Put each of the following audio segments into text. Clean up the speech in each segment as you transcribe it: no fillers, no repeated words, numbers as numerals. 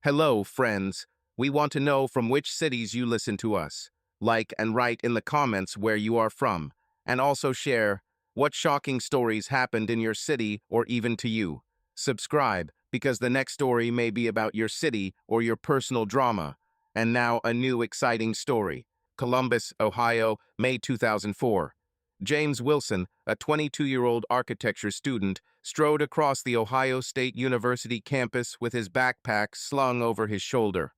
Hello, friends. We want to know from which cities you listen to us. Like and write in the comments where you are from, and also share what shocking stories happened in your city or even to you. Subscribe, because the next story may be about your city or your personal drama. And now a new exciting story. Columbus, Ohio, May 2004. James Wilson, a 22-year-old architecture student, strode across the Ohio State University campus with his backpack slung over his shoulder.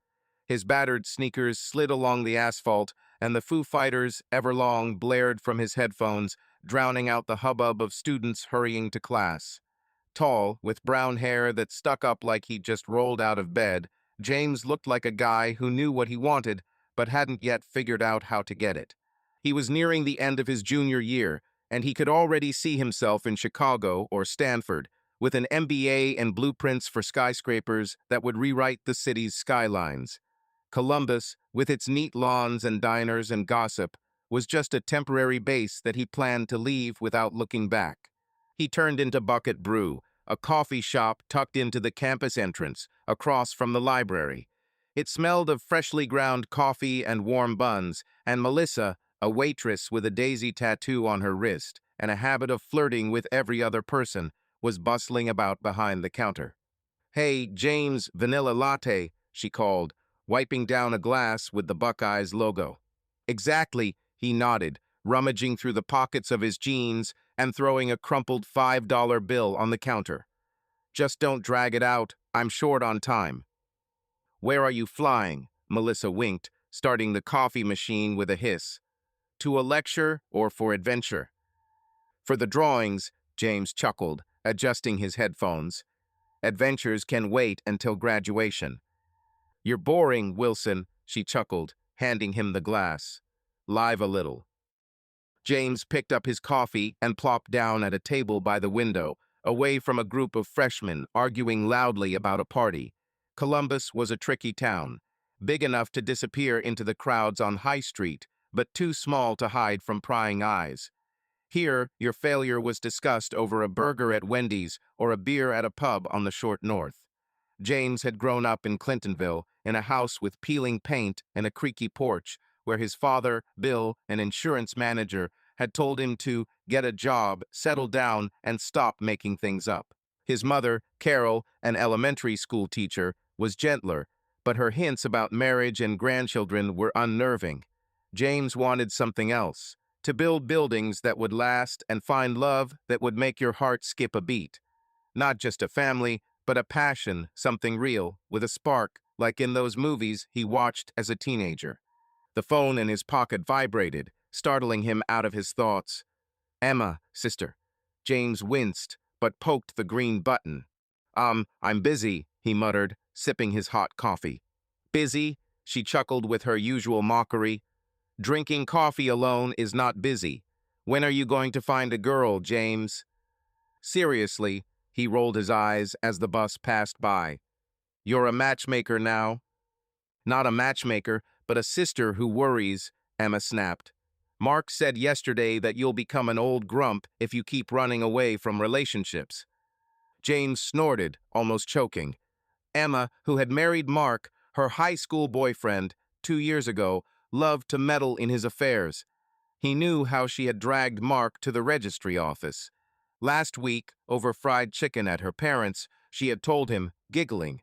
His battered sneakers slid along the asphalt, and the Foo Fighters' Everlong blared from his headphones, drowning out the hubbub of students hurrying to class. Tall, with brown hair that stuck up like he'd just rolled out of bed, James looked like a guy who knew what he wanted, but hadn't yet figured out how to get it. He was nearing the end of his junior year, and he could already see himself in Chicago or Stanford, with an MBA and blueprints for skyscrapers that would rewrite the city's skylines. Columbus, with its neat lawns and diners and gossip, was just a temporary base that he planned to leave without looking back. He turned into Bucket Brew, a coffee shop tucked into the campus entrance, across from the library. It smelled of freshly ground coffee and warm buns, and Melissa, a waitress with a daisy tattoo on her wrist and a habit of flirting with every other person, was bustling about behind the counter. "Hey, James, vanilla latte," she called, wiping down a glass with the Buckeyes logo. "Exactly," he nodded, rummaging through the pockets of his jeans and throwing a crumpled $5 bill on the counter. "Just don't drag it out. I'm short on time." "Where are you flying?" Melissa winked, starting the coffee machine with a hiss. "To a lecture or for adventure?" "For the drawings," James chuckled, adjusting his headphones. "Adventures can wait until graduation." "You're boring, Wilson," she chuckled, handing him the glass. "Live a little." James picked up his coffee and plopped down at a table by the window, away from a group of freshmen arguing loudly about a party. Columbus was a tricky town, big enough to disappear into the crowds on High Street, but too small to hide from prying eyes. Here, your failure was discussed over a burger at Wendy's or a beer at a pub on the short north. James had grown up in Clintonville, in a house with peeling paint and a creaky porch, where his father, Bill, an insurance manager, had told him to get a job, settle down, and stop making things up. His mother, Carol, an elementary school teacher, was gentler, but her hints about marriage and grandchildren were unnerving. James wanted something else, to build buildings that would last and find love that would make your heart skip a beat. Not just a family, but a passion, something real, with a spark, like in those movies he watched as a teenager. The phone in his pocket vibrated, startling him out of his thoughts. "Emma, sister." James winced, but poked the green button. I'm busy," he muttered, sipping his hot coffee. "Busy?" She chuckled with her usual mockery. "Drinking coffee alone is not busy. When are you going to find a girl, James?" "Seriously," he rolled his eyes as the bus passed by. "You're a matchmaker now." "Not a matchmaker, but a sister who worries," Emma snapped. "Mark said yesterday that you'll become an old grump if you keep running away from relationships." James snorted, almost choking. Emma, who had married Mark, her high school boyfriend, 2 years ago, loved to meddle in his affairs. He knew how she had dragged Mark to the registry office. Last week, over fried chicken at her parents', she had told him, giggling,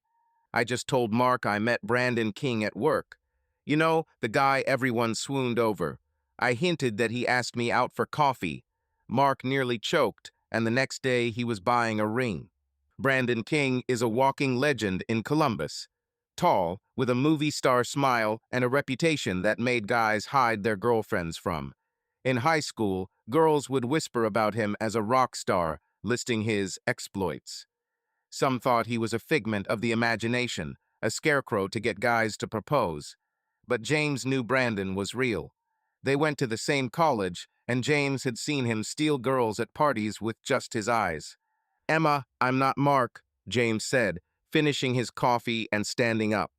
"I just told Mark I met Brandon King at work. You know, the guy everyone swooned over. I hinted that he asked me out for coffee. Mark nearly choked, and the next day he was buying a ring." Brandon King is a walking legend in Columbus. Tall, with a movie star smile and a reputation that made guys hide their girlfriends from. In high school, girls would whisper about him as a rock star, listing his exploits. Some thought he was a figment of the imagination, a scarecrow to get guys to propose. But James knew Brandon was real. They went to the same college, and James had seen him steal girls at parties with just his eyes. "Emma, I'm not Mark," James said, finishing his coffee and standing up.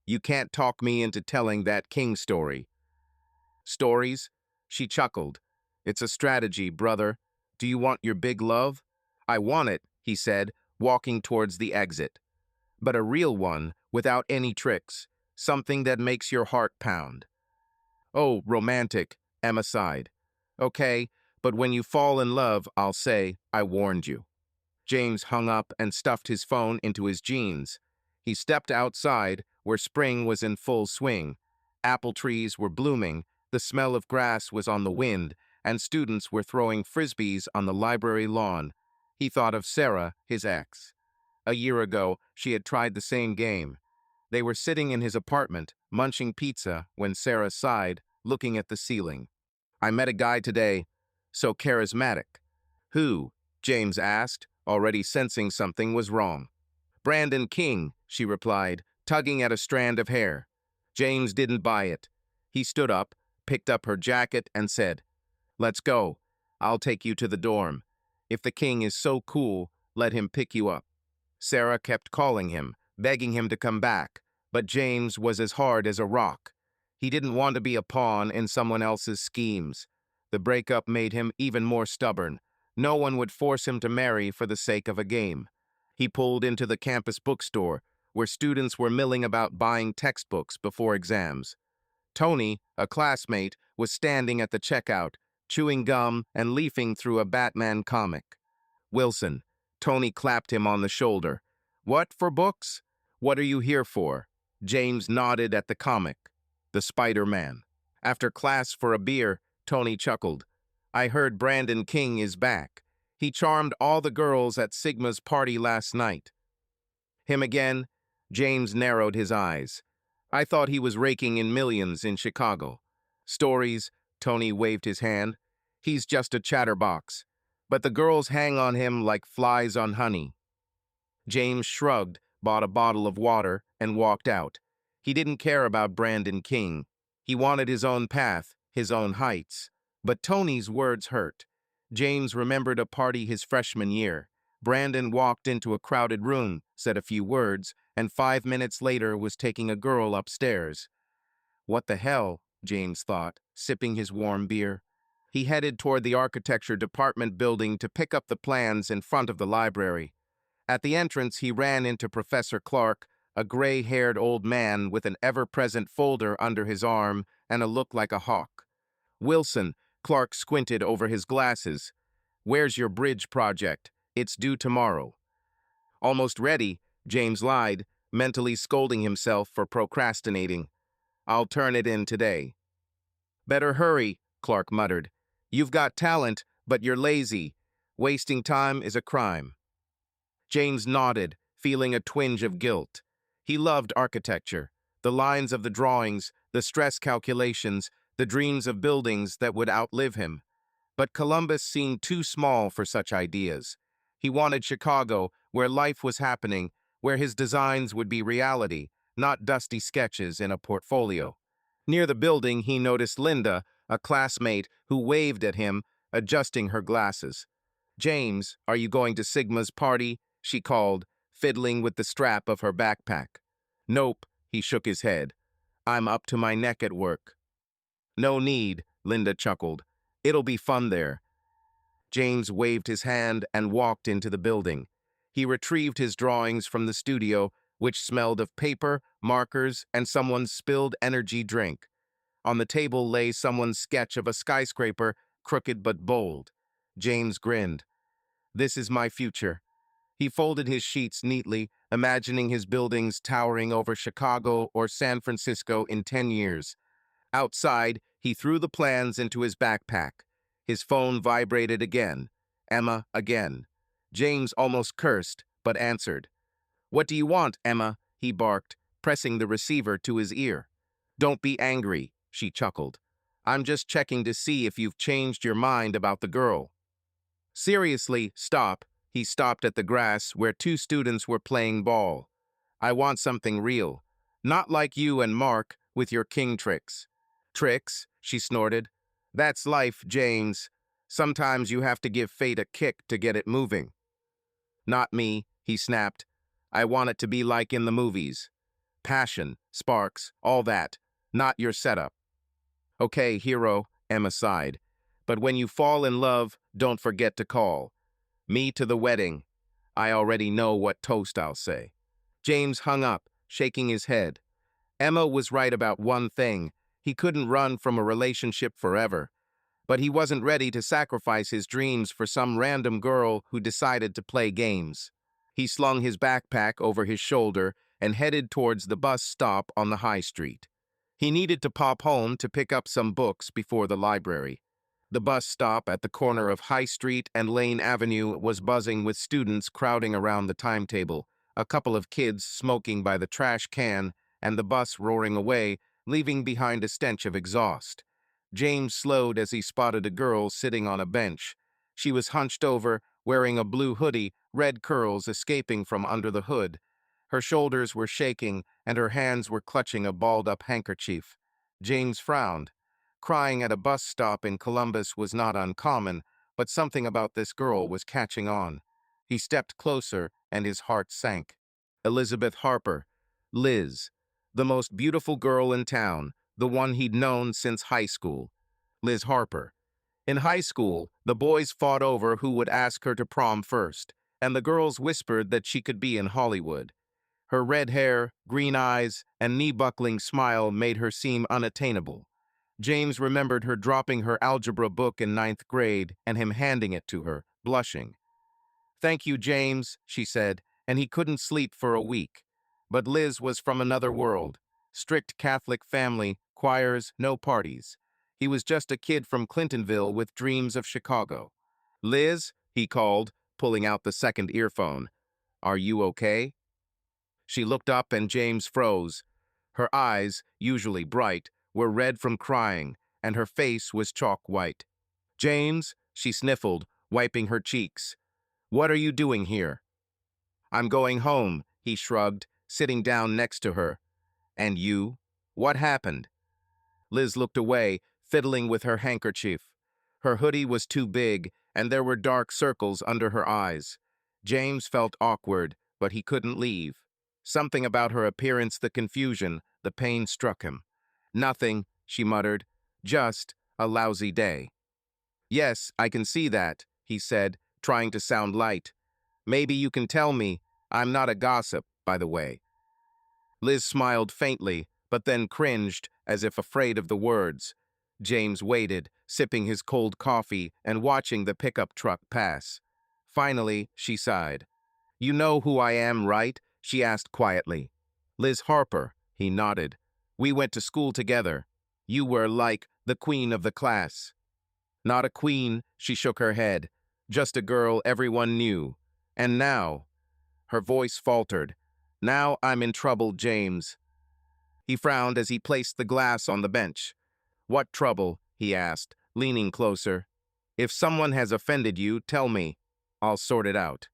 "You can't talk me into telling that King story." "Stories?" She chuckled. "It's a strategy, brother. Do you want your big love?" "I want it," he said, walking towards the exit. "But a real one, without any tricks, something that makes your heart pound. Oh, romantic, Emma sighed. Okay, but when you fall in love, I'll say, I warned you. James hung up and stuffed his phone into his jeans. He stepped outside, where spring was in full swing. Apple trees were blooming, the smell of grass was on the wind, and students were throwing frisbees on the library lawn. He thought of Sarah, his ex. A year ago, she had tried the same game. They were sitting in his apartment, munching pizza, when Sarah sighed, looking at the ceiling. I met a guy today, so charismatic. Who? James asked, already sensing something was wrong. Brandon King, she replied, tugging at a strand of hair. James didn't buy it. He stood up, picked up her jacket, and said, Let's go. I'll take you to the dorm. If the king is so cool, let him pick you up. Sarah kept calling him, begging him to come back, but James was as hard as a rock. He didn't want to be a pawn in someone else's schemes. The breakup made him even more stubborn. No one would force him to marry for the sake of a game. He pulled into the campus bookstore, where students were milling about buying textbooks before exams. Tony, a classmate, was standing at the checkout, chewing gum and leafing through a Batman comic. Wilson. Tony clapped him on the shoulder. What for books? What are you here for? James nodded at the comic. The Spider-Man. After class for a beer, Tony chuckled. I heard Brandon King is back. He charmed all the girls at Sigma's party last night. Him again? James narrowed his eyes. I thought he was raking in millions in Chicago. Stories, Tony waved his hand. He's just a chatterbox. But the girls hang on him like flies on honey. James shrugged, bought a bottle of water, and walked out. He didn't care about Brandon King. He wanted his own path, his own heights. But Tony's words hurt. James remembered a party his freshman year. Brandon walked into a crowded room, said a few words, and 5 minutes later was taking a girl upstairs. What the hell, James thought, sipping his warm beer. He headed toward the architecture department building to pick up the plans in front of the library. At the entrance, he ran into Professor Clark, a gray-haired old man with an ever-present folder under his arm and a look like a hawk. Wilson, Clark squinted over his glasses. Where's your bridge project? It's due tomorrow. Almost ready, James lied, mentally scolding himself for procrastinating. I'll turn it in today. Better hurry, Clark muttered. You've got talent, but you're lazy. Wasting time is a crime. James nodded, feeling a twinge of guilt. He loved architecture, the lines of the drawings, the stress calculations, the dreams of buildings that would outlive him. But Columbus seemed too small for such ideas. He wanted Chicago, where life was happening, where his designs would be reality, not dusty sketches in a portfolio. Near the building, he noticed Linda, a classmate, who waved at him, adjusting her glasses. James, are you going to Sigma's party? She called, fiddling with the strap of her backpack. Nope, he shook his head. I'm up to my neck at work. No need, Linda chuckled. It'll be fun there. James waved his hand and walked into the building. He retrieved his drawings from the studio, which smelled of paper, markers, and someone's spilled energy drink. On the table lay someone's sketch of a skyscraper, crooked but bold. James grinned. This is my future. He folded his sheets neatly, imagining his buildings towering over Chicago or San Francisco in 10 years. Outside, he threw the plans into his backpack. His phone vibrated again. Emma again. James almost cursed, but answered. What do you want, Emma? He barked, pressing the receiver to his ear. Don't be angry, she chuckled. I'm just checking to see if you've changed your mind about the girl. Seriously, stop. He stopped at the grass where two students were playing ball. I want something real. Not like you and Mark with your king tricks. Tricks? She snorted. That's life, James. Sometimes you have to give fate a kick to get it moving. Not me, he snapped. I want it to be like in the movies. Passion, sparks, all that. Not your setup. Okay, hero, Emma sighed. But when you fall in love, don't forget to call. Me to the wedding. I already know what toast I'll say. James hung up, shaking his head. Emma was right about one thing. He couldn't run from a relationship forever. But he wasn't ready to sacrifice his dreams for some random girl who decided to play games. He slung his backpack over his shoulder and headed towards the bus stop on the high street. He needed to pop home to pick up some books before the library. The bus stop at the corner of High Street and Lane Avenue was buzzing with students crowding around the timetable, a couple of kids smoking by the trash can, and the bus roaring away, leaving behind a stench of exhaust. James slowed as he spotted a girl sitting on a bench. She was hunched over, wearing a blue hoodie, red curls escaping from under the hood. Her shoulders were shaking, and her hands were clutching a balled-up handkerchief. James frowned. Crying at a bus stop in Columbus was not uncommon, but something about this girl was catching on. He stepped closer, and his heart sank. Elizabeth Harper, Liz, the most beautiful girl in town, the one he'd known since high school. Liz Harper. In high school, the boys fought over who would ask her to prom first, and the girls whispered that she could be in Hollywood. Her red hair, green eyes, and knee-buckling smile made her seem unattainable. James remembered her dropping her algebra book in ninth grade and him handing it to her, blushing. "Thank you, James," she said, and he couldn't sleep for a week. But Liz was from another world. Strict Catholic family, choirs, no parties. He was just a kid from Clintonville with dreams of Chicago. "Liz," he called, pulling out the second earphone. "Are you okay?" She looked up and James froze. Her eyes, usually bright, were red from crying, and her face was chalk white. "James," she sniffled, wiping her cheeks. "What are you doing here?" "I'm going home," he shrugged, sitting down next to her. "And you? What happened?" Liz looked away, fiddling with her handkerchief. Her hoodie was too big, and there were dark circles under her eyes. James felt awkward, but he couldn't leave. Something about her appearance, the confusion, the pain struck him. "Nothing," she muttered. "Just a lousy day." "Yes, I can see that," he said, trying to sound light. "Maybe you can tell me. I'm not a gossip, by the way." Liz smiled faintly, but then cringed, as if afraid of the words. James waited, sipping his cold coffee and watching the pickup truck pass. Finally, she sighed. "You know who I am, right?" she asked quietly. "Liz Harper," he nodded. "We went to school together. You were, like, the queen of the class." "Not a queen," she shook her head. "Just a girl everyone knew. And now—" her voice faltered. "Now I'm in trouble, James." He frowned as he placed the glass on the bench. "What trouble?" he asked, leaning closer. "If someone has offended you, tell me. I'll sort it out."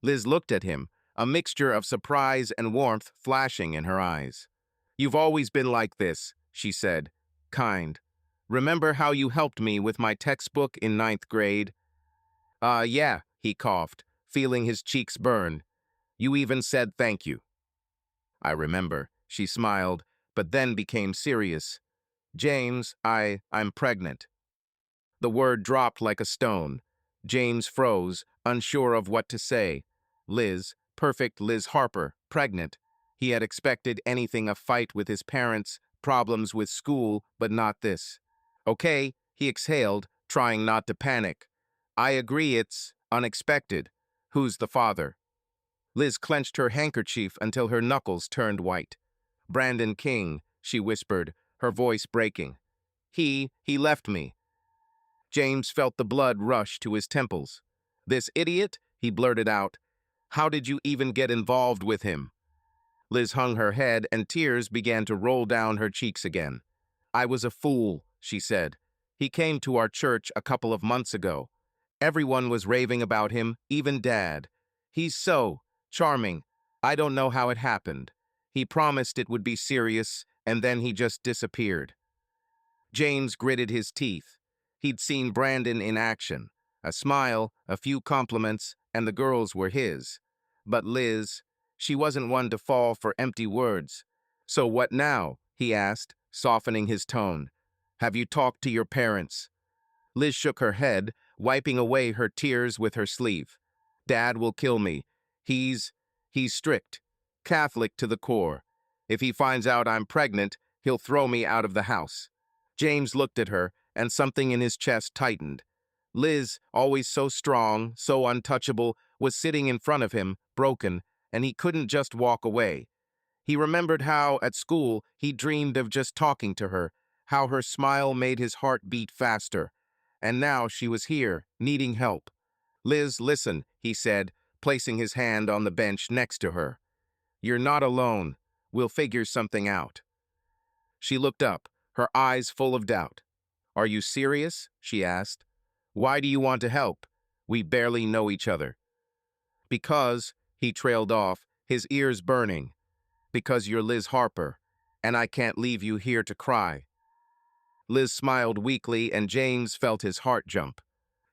Liz looked at him, a mixture of surprise and warmth flashing in her eyes. "You've always been like this," she said. "Kind. Remember how you helped me with my textbook in ninth grade?" Yeah," he coughed, feeling his cheeks burn. "You even said thank you." "I remember," she smiled, but then became serious. "James, I'm pregnant." The word dropped like a stone. James froze, unsure of what to say. Liz, perfect Liz Harper, pregnant. He had expected anything, a fight with his parents, problems with school, but not this. "Okay," he exhaled, trying not to panic. "I agree it's unexpected. Who's the father?" Liz clenched her handkerchief until her knuckles turned white. "Brandon King," she whispered, her voice breaking. He left me." James felt the blood rush to his temples. "This idiot?" he blurted out. "How did you even get involved with him?" Liz hung her head and tears began to roll down her cheeks again. "I was a fool," she said. "He came to our church a couple of months ago. Everyone was raving about him, even Dad. He's so charming. I don't know how it happened. He promised it would be serious, and then he just disappeared." James gritted his teeth. He'd seen Brandon in action. A smile, a few compliments, and the girls were his. But Liz, she wasn't one to fall for empty words. "So what now?" he asked, softening his tone. "Have you talked to your parents?" Liz shook her head, wiping away her tears with her sleeve. "Dad will kill me. He's strict. Catholic to the core. If he finds out I'm pregnant, he'll throw me out of the house. James looked at her, and something in his chest tightened. Liz, always so strong, so untouchable, was sitting in front of him, broken, and he couldn't just walk away. He remembered how, at school, he dreamed of just talking to her, how her smile made his heart beat faster. And now she was here, needing help. Liz, listen, he said, placing his hand on the bench next to her. You're not alone. We'll figure something out. She looked up, her eyes full of doubt. Are you serious? She asked. Why do you want to help? We barely know each other. Because, he trailed off, his ears burning. Because you're Liz Harper, and I can't leave you here to cry. Liz smiled weakly, and James felt his heart jump.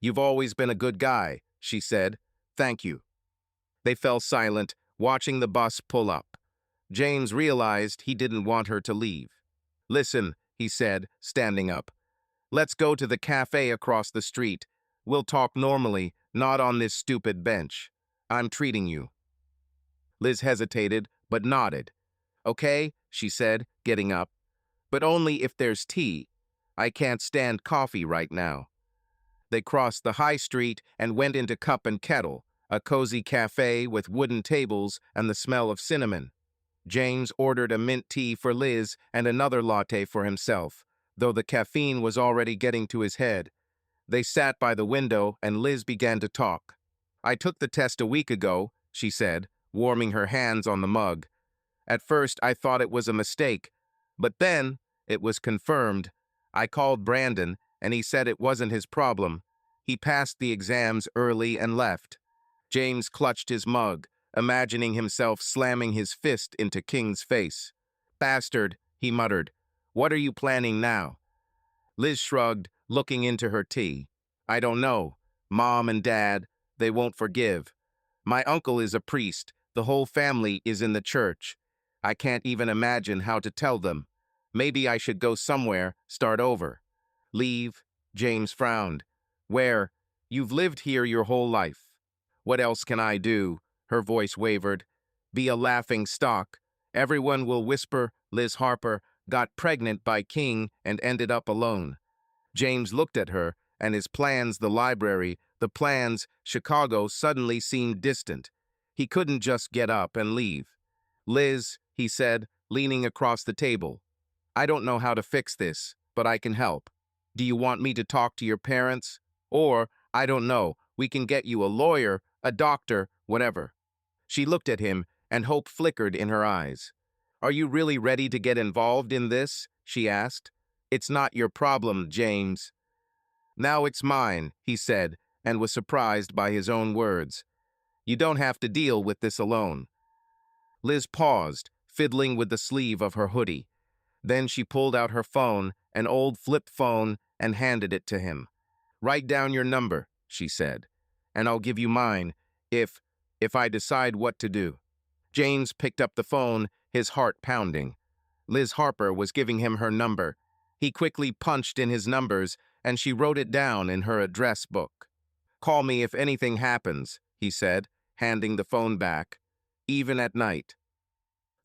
You've always been a good guy, she said. Thank you. They fell silent, watching the bus pull up. James realized he didn't want her to leave. Listen, he said, standing up. Let's go to the cafe across the street. We'll talk normally, not on this stupid bench. I'm treating you. Liz hesitated, but nodded. Okay, she said, getting up. But only if there's tea. I can't stand coffee right now. They crossed the high street and went into Cup and Kettle, a cozy cafe with wooden tables and the smell of cinnamon. James ordered a mint tea for Liz and another latte for himself, though the caffeine was already getting to his head. They sat by the window and Liz began to talk. I took the test a week ago, she said, warming her hands on the mug. At first, I thought it was a mistake, but then it was confirmed. I called Brandon, and he said it wasn't his problem. He passed the exams early and left. James clutched his mug, imagining himself slamming his fist into King's face. Bastard, he muttered. What are you planning now? Liz shrugged, looking into her tea. I don't know. Mom and Dad, they won't forgive. My uncle is a priest. The whole family is in the church. I can't even imagine how to tell them. Maybe I should go somewhere, start over. Leave? James frowned. Where? You've lived here your whole life. What else can I do? Her voice wavered. Be a laughing stock. Everyone will whisper Liz Harper got pregnant by King and ended up alone. James looked at her, and his plans, the library, the plans, Chicago, suddenly seemed distant. He couldn't just get up and leave. Liz, he said, leaning across the table. I don't know how to fix this, but I can help. Do you want me to talk to your parents? Or, I don't know, we can get you a lawyer, a doctor, whatever. She looked at him, and hope flickered in her eyes. Are you really ready to get involved in this? She asked. It's not your problem, James. Now it's mine, he said, and was surprised by his own words. You don't have to deal with this alone. Liz paused, fiddling with the sleeve of her hoodie. Then she pulled out her phone, an old flip phone, and handed it to him. Write down your number, she said, and I'll give you mine if I decide what to do. James picked up the phone, his heart pounding. Liz Harper was giving him her number. He quickly punched in his numbers, and she wrote it down in her address book. Call me if anything happens, he said, handing the phone back, even at night.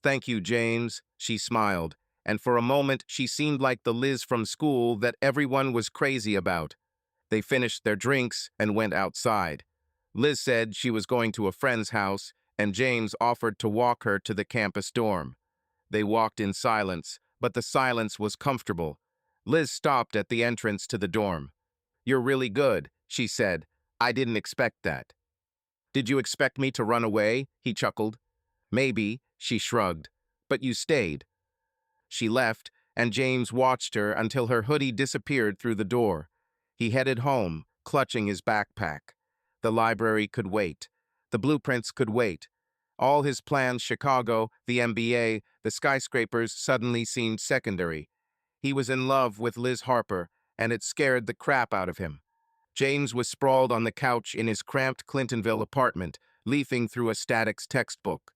Thank you, James, she smiled, and for a moment she seemed like the Liz from school that everyone was crazy about. They finished their drinks and went outside. Liz said she was going to a friend's house, and James offered to walk her to the campus dorm. They walked in silence, but the silence was comfortable. Liz stopped at the entrance to the dorm. You're really good, she said. I didn't expect that. Did you expect me to run away? He chuckled. Maybe, she shrugged, but you stayed. She left, and James watched her until her hoodie disappeared through the door. He headed home, clutching his backpack. The library could wait. The blueprints could wait. All his plans, Chicago, the MBA, the skyscrapers, suddenly seemed secondary. He was in love with Liz Harper, and it scared the crap out of him. James was sprawled on the couch in his cramped Clintonville apartment, leafing through a statics textbook.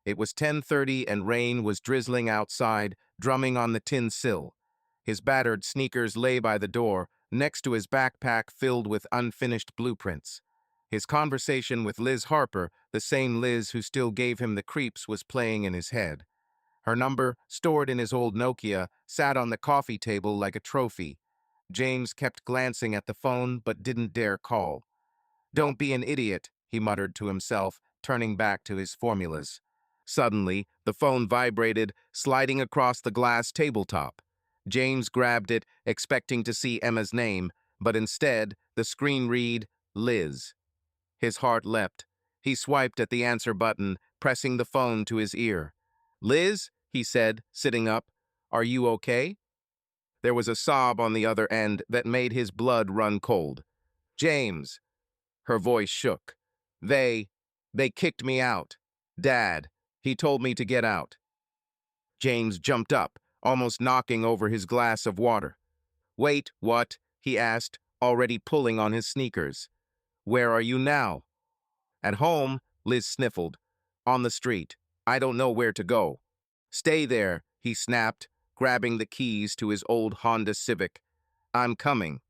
It was 10:30 and rain was drizzling outside, drumming on the tin sill. His battered sneakers lay by the door, next to his backpack filled with unfinished blueprints. His conversation with Liz Harper, the same Liz who still gave him the creeps, was playing in his head. Her number, stored in his old Nokia, sat on the coffee table like a trophy. James kept glancing at the phone but didn't dare call. "Don't be an idiot," he muttered to himself, turning back to his formulas. Suddenly, the phone vibrated, sliding across the glass tabletop. James grabbed it, expecting to see Emma's name, but instead, the screen read, Liz. His heart leapt. He swiped at the answer button, pressing the phone to his ear. "Liz," he said, sitting up, "are you okay?" There was a sob on the other end that made his blood run cold. "James." Her voice shook. They kicked me out. Dad, he told me to get out." James jumped up, almost knocking over his glass of water. "Wait, what?" he asked, already pulling on his sneakers. "Where are you now?" "At home," Liz sniffled. "On the street. I don't know where to go." "Stay there," he snapped, grabbing the keys to his old Honda Civic. "I'm coming.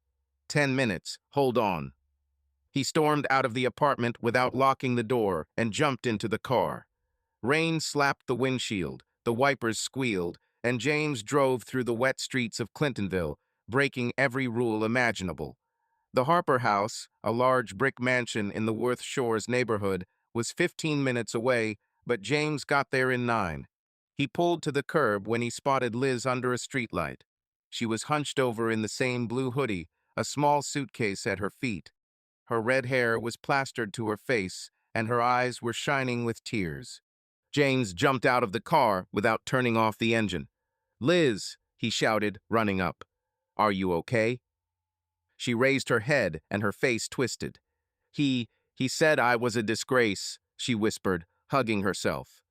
10 minutes. Hold on." He stormed out of the apartment without locking the door and jumped into the car. Rain slapped the windshield, the wipers squealed, and James drove through the wet streets of Clintonville, breaking every rule imaginable. The Harper House, a large brick mansion in the Worth Shores neighborhood, was 15 minutes away, but James got there in 9. He pulled to the curb when he spotted Liz under a streetlight. She was hunched over in the same blue hoodie, a small suitcase at her feet. Her red hair was plastered to her face, and her eyes were shining with tears. James jumped out of the car without turning off the engine. "Liz," he shouted, running up. "Are you okay?" She raised her head and her face twisted. He said I was a disgrace," she whispered, hugging herself.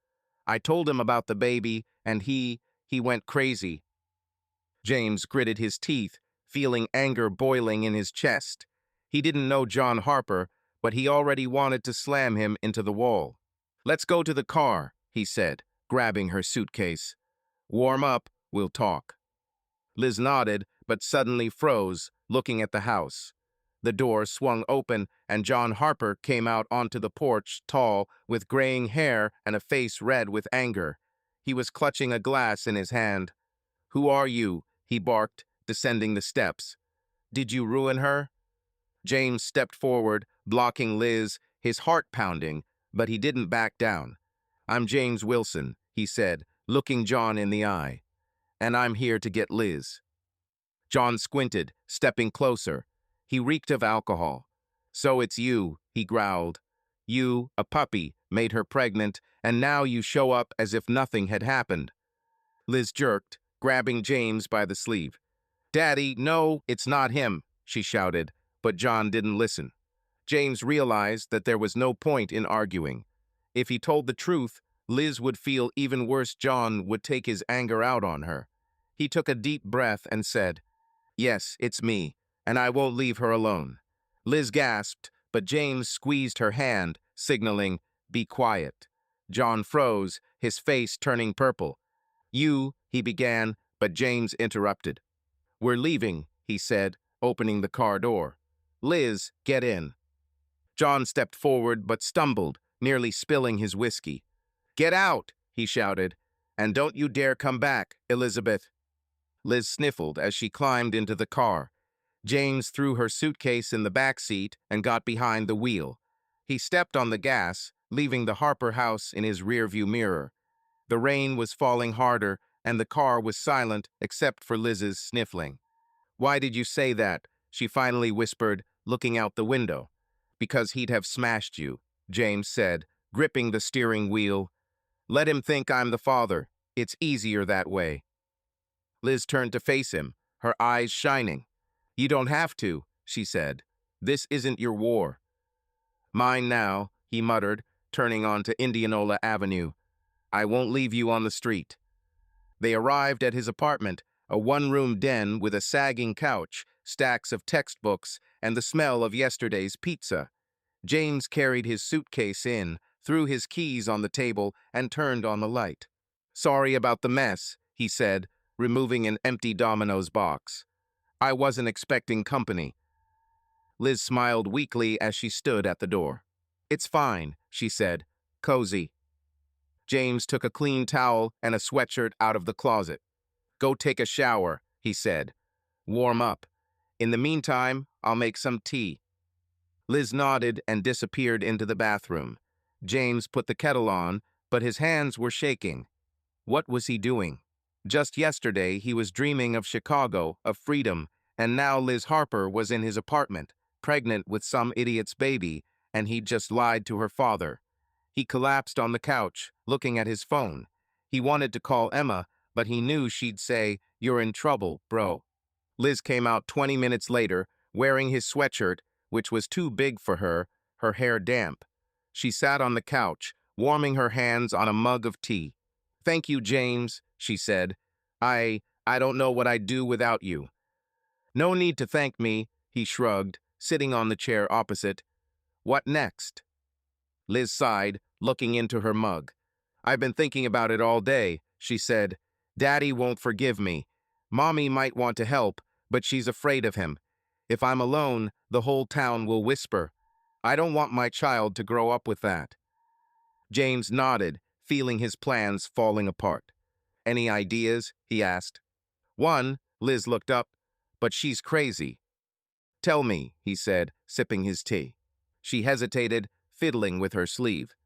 "I told him about the baby, and he went crazy." James gritted his teeth, feeling anger boiling in his chest. He didn't know John Harper, but he already wanted to slam him into the wall. "Let's go to the car," he said, grabbing her suitcase. "Warm up, we'll talk." Liz nodded, but suddenly froze, looking at the house. The door swung open, and John Harper came out onto the porch, tall, with graying hair and a face red with anger. He was clutching a glass in his hand. "Who are you?" he barked, descending the steps. "Did you ruin her?" James stepped forward, blocking Liz, his heart pounding, but he didn't back down. "I'm James Wilson," he said, looking John in the eye. "And I'm here to get Liz." John squinted, stepping closer. He reeked of alcohol. "So it's you," he growled. "You, a puppy, made her pregnant, and now you show up as if nothing had happened." Liz jerked, grabbing James by the sleeve. "Daddy, no, it's not him," she shouted, but John didn't listen. James realized that there was no point in arguing. If he told the truth, Liz would feel even worse. John would take his anger out on her. He took a deep breath and said, "Yes, it's me, and I won't leave her alone." Liz gasped, but James squeezed her hand, signaling, "Be quiet." John froze, his face turning purple. He began, but James interrupted. "We're leaving," he said, opening the car door. "Liz, get in." John stepped forward but stumbled, nearly spilling his whiskey. "Get out," he shouted, "and don't you dare come back, Elizabeth." Liz sniffled as she climbed into the car. James threw her suitcase in the back seat and got behind the wheel. He stepped on the gas, leaving the Harper house in his rearview mirror. The rain was falling harder, and the car was silent except for Liz's sniffling. "Why did you say that?" she finally whispered, looking out the window. "Because he'd have smashed you," James said, gripping the steering wheel. "Let him think I'm the father. It's easier that way." Liz turned to face him, her eyes shining. "You don't have to," she said. "This isn't your war." "Mine now," he muttered, turning onto Indianola Avenue. "I won't leave you on the street." They arrived at his apartment, a one-room den with a sagging couch, stacks of textbooks, and the smell of yesterday's pizza. James carried his suitcase in, threw his keys on the table, and turned on the light. "Sorry about the mess," he said, removing an empty Domino's box. "I wasn't expecting company." Liz smiled weakly as she stood at the door. "It's fine," she said. "Cozy." James took a clean towel and a sweatshirt out of the closet. "Go take a shower," he said. "Warm up. In the meantime, I'll make some tea." Liz nodded and disappeared into the bathroom. James put the kettle on, but his hands were shaking. What was he doing? Just yesterday, he was dreaming of Chicago, of freedom, and now Liz Harper was in his apartment, pregnant with some idiot's baby, and he'd just lied to her father. He collapsed on the couch, looking at his phone. He wanted to call Emma, but he knew she'd say, "You're in trouble, bro." Liz came out 20 minutes later, wearing his sweatshirt, which was too big for her hair damp. She sat on the couch, warming her hands on a mug of tea. "Thank you, James," she said. I don't know what I'd do without you." "No need to thank me," he shrugged, sitting on the chair opposite. "What next?" Liz sighed, looking into her mug. "I've been thinking about it all day," she said. "Daddy won't forgive me. Mommy might want to help, but she's afraid of him. If I'm alone, the whole town will whisper. I don't want my child to grow up with that." James nodded, feeling his plans falling apart. "Any ideas?" he asked. "One," Liz looked up, "but she's crazy." "Tell me," he said, sipping his tea. She hesitated, fiddling with her sleeve.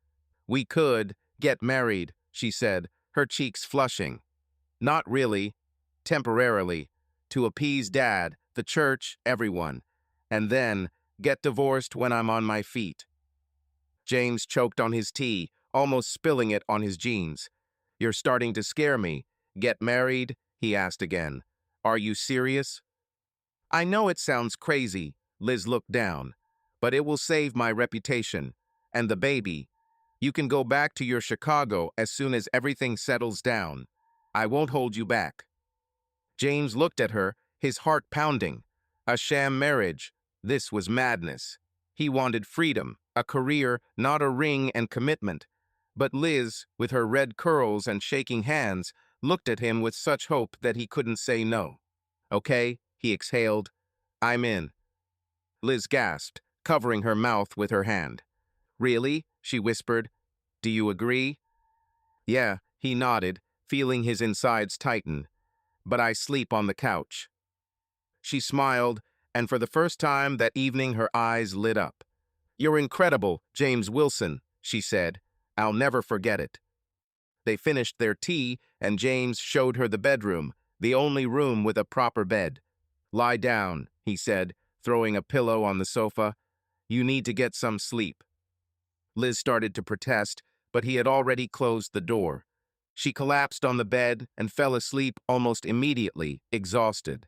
"We could get married," she said, her cheeks flushing. "Not really. Temporarily. To appease Dad, the church, everyone. And then get divorced when I'm on my feet." James choked on his tea, almost spilling it on his jeans. "You're starting to scare me. Get married?" he asked again. "Are you serious?" "I know it sounds crazy," Liz looked down, "but it will save my reputation. And the baby. You can go back to your Chicago as soon as everything settles down. I won't hold you back." James looked at her, his heart pounding. A sham marriage. This was madness. He wanted freedom, a career, not a ring and commitment. But Liz, with her red curls and shaking hands, looked at him with such hope that he couldn't say no. "Okay," he exhaled. "I'm in." Liz gasped, covering her mouth with her hand. "Really?" she whispered. "Do you agree?" "Yeah," he nodded, feeling his insides tighten. "But I sleep on the couch." She smiled, and for the first time that evening her eyes lit up. "You're incredible, James Wilson," she said. "I'll never forget it." They finished their tea, and James showed her the bedroom, the only room with a proper bed. "Lie down," he said, throwing a pillow on the sofa. "You need to get some sleep." Liz started to protest, but he had already closed the door. She collapsed on the bed and fell asleep almost immediately, exhausted.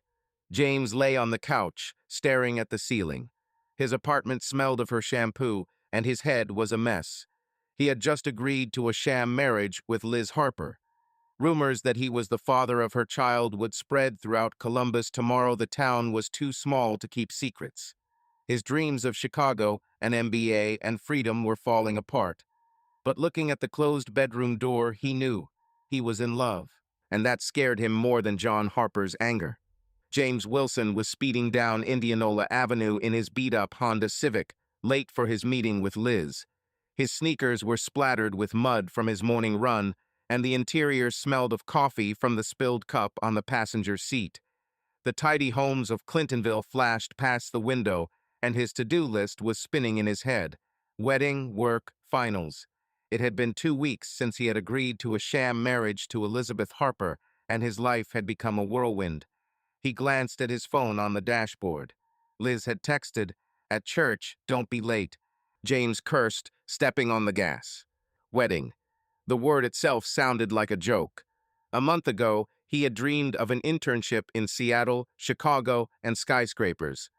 James lay on the couch, staring at the ceiling. His apartment smelled of her shampoo, and his head was a mess. He had just agreed to a sham marriage with Liz Harper. Rumors that he was the father of her child would spread throughout Columbus tomorrow. The town was too small to keep secrets. His dreams of Chicago, an MBA, and freedom were falling apart. But looking at the closed bedroom door, he knew he was in love, and that scared him more than John Harper's anger. James Wilson was speeding down Indianola Avenue in his beat-up Honda Civic, late for his meeting with Liz. His sneakers were splattered with mud from his morning run, and the interior smelled of coffee from the spilled cup on the passenger seat. The tidy homes of Clintonville flashed past the window, and his to-do list was spinning in his head. Wedding, work, finals. It had been 2 weeks since he had agreed to a sham marriage to Elizabeth Harper, and his life had become a whirlwind. He glanced at his phone on the dashboard. Liz had texted, "At church, don't be late." James cursed, stepping on the gas. Wedding. The word itself sounded like a joke. A month ago, he had dreamed of an internship in Seattle, Chicago, and skyscrapers.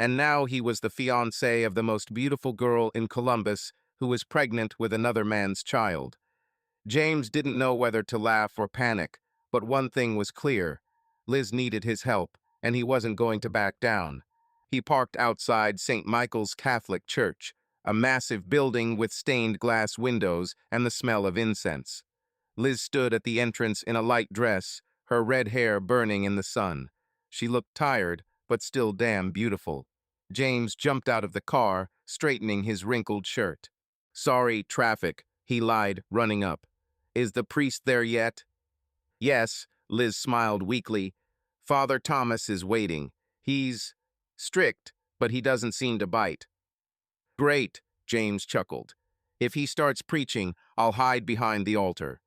And now he was the fiancé of the most beautiful girl in Columbus, who was pregnant with another man's child. James didn't know whether to laugh or panic, but one thing was clear. Liz needed his help, and he wasn't going to back down. He parked outside St. Michael's Catholic Church, a massive building with stained glass windows and the smell of incense. Liz stood at the entrance in a light dress, her red hair burning in the sun. She looked tired, but still damn beautiful. James jumped out of the car, straightening his wrinkled shirt. Sorry, traffic, he lied, running up. Is the priest there yet? Yes, Liz smiled weakly. Father Thomas is waiting. He's strict, but he doesn't seem to bite. Great, James chuckled. If he starts preaching, I'll hide behind the altar.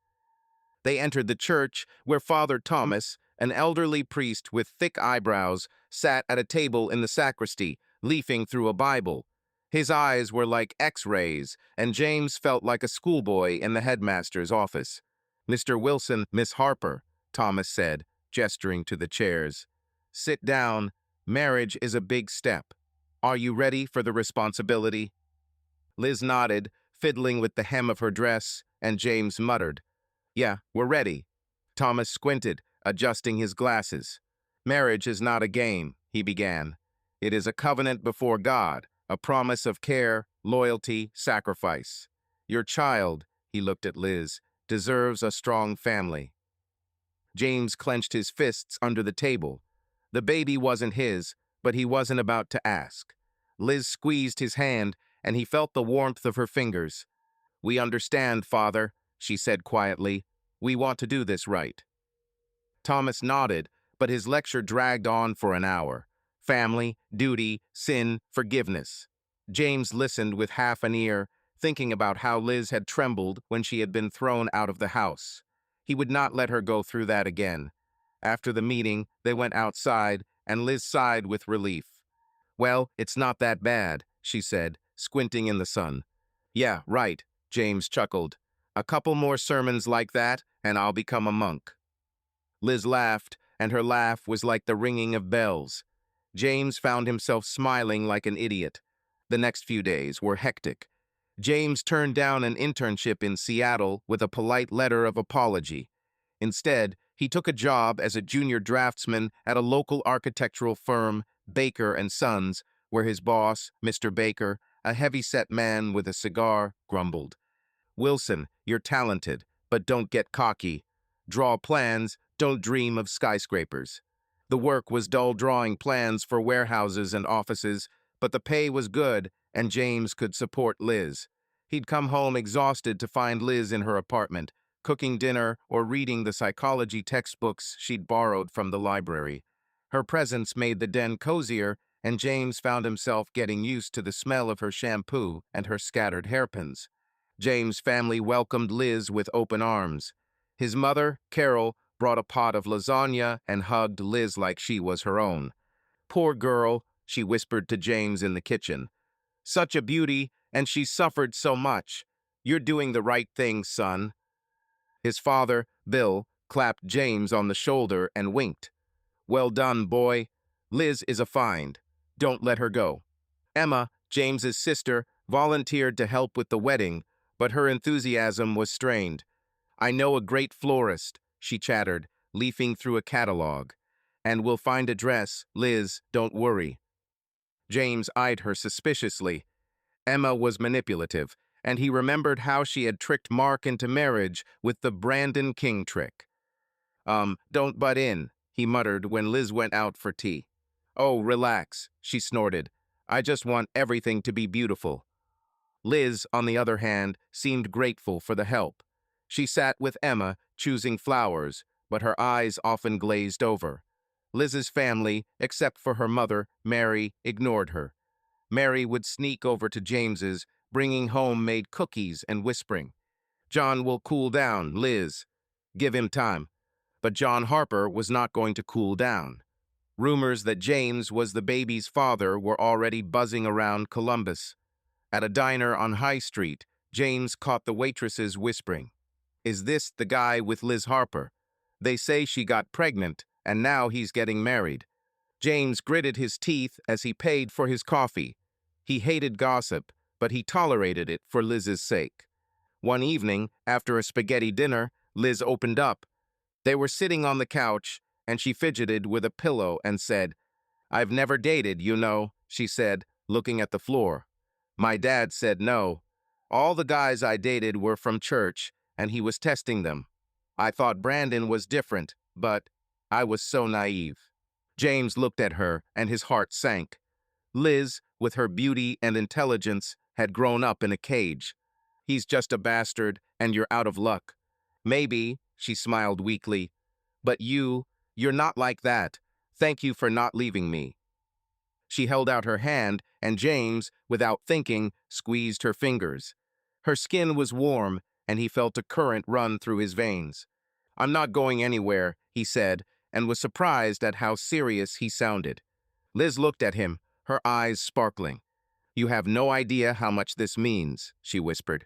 They entered the church, where Father Thomas, an elderly priest with thick eyebrows, sat at a table in the sacristy, leafing through a Bible. His eyes were like X-rays, and James felt like a schoolboy in the headmaster's office. Mr. Wilson, Miss Harper, Thomas said, gesturing to the chairs. Sit down. Marriage is a big step. Are you ready for the responsibility? Liz nodded, fiddling with the hem of her dress, and James muttered, Yeah, we're ready. Thomas squinted, adjusting his glasses. Marriage is not a game, he began. It is a covenant before God, a promise of care, loyalty, sacrifice. Your child, he looked at Liz, deserves a strong family. James clenched his fists under the table. The baby wasn't his, but he wasn't about to ask. Liz squeezed his hand, and he felt the warmth of her fingers. We understand, Father, she said quietly. We want to do this right. Thomas nodded, but his lecture dragged on for an hour. Family, duty, sin, forgiveness. James listened with half an ear, thinking about how Liz had trembled when she had been thrown out of the house. He would not let her go through that again. After the meeting, they went outside, and Liz sighed with relief. Well, it's not that bad, she said, squinting in the sun. Yeah, right, James chuckled. A couple more sermons like that, and I'll become a monk. Liz laughed, and her laugh was like the ringing of bells. James found himself smiling like an idiot. The next few days were hectic. James turned down an internship in Seattle with a polite letter of apology. Instead, he took a job as a junior draftsman at a local architectural firm, Baker and Sons, where his boss, Mr. Baker, a heavy-set man with a cigar, grumbled. Wilson, you're talented, but don't get cocky. Draw plans, don't dream of skyscrapers. The work was dull drawing plans for warehouses and offices, but the pay was good, and James could support Liz. He'd come home exhausted to find Liz in her apartment, cooking dinner or reading the psychology textbooks she'd borrowed from the library. Her presence made the den cozier, and James found himself getting used to the smell of her shampoo and her scattered hairpins. James' family welcomed Liz with open arms. His mother, Carol, brought a pot of lasagna and hugged Liz like she was her own. Poor girl, she whispered to James in the kitchen. Such a beauty, and she suffered so much. You're doing the right thing, son. His father, Bill, clapped James on the shoulder and winked. Well done, boy. Liz is a find. Don't let her go. Emma, James's sister, volunteered to help with the wedding, but her enthusiasm was strained. I know a great florist, she chattered, leafing through a catalog. And we'll find a dress, Liz, don't worry. James eyed her suspiciously. Emma was manipulative, and he remembered how she had tricked Mark into marriage with the Brandon King trick. Don't butt in, he muttered when Liz went out for tea. Oh, relax, she snorted. I just want everything to be beautiful. Liz, on the other hand, seemed grateful for the help. She sat with Emma, choosing flowers, but her eyes often glazed over. Liz's family, except for her mother, Mary, ignored her. Mary would sneak over to James's, bringing homemade cookies and whispering, John will cool down, Liz. Give him time. But John Harper was not going to cool down. Rumors that James was the baby's father were already buzzing around Columbus. At a diner on High Street, James caught the waitresses whispering, Is this the guy with Liz Harper? They say she got pregnant, and now he's getting married. James gritted his teeth as he paid for his coffee. He hated gossip, but he tolerated it for Liz's sake. One evening, after a spaghetti dinner, Liz opened up. They were sitting on the couch, and she fidgeted with a pillow and said, I've never dated, you know, she said, looking at the floor. My dad said no. All the guys I dated were from church, and he was testing them. I thought Brandon was different, but I was so naive. James looked at her, and his heart sank. Liz, with her beauty and intelligence, had grown up in a cage. He's just a bastard, and you're out of luck. Maybe, she smiled weakly, but you're not like that. Thank you for not leaving me. She held out her hand, and James, without thinking, squeezed her fingers. Her skin was warm, and he felt a current run through his veins. I'm not going anywhere, he said, and was surprised at how serious he sounded. Liz looked at him, her eyes sparkling. You have no idea how much this means, she whispered.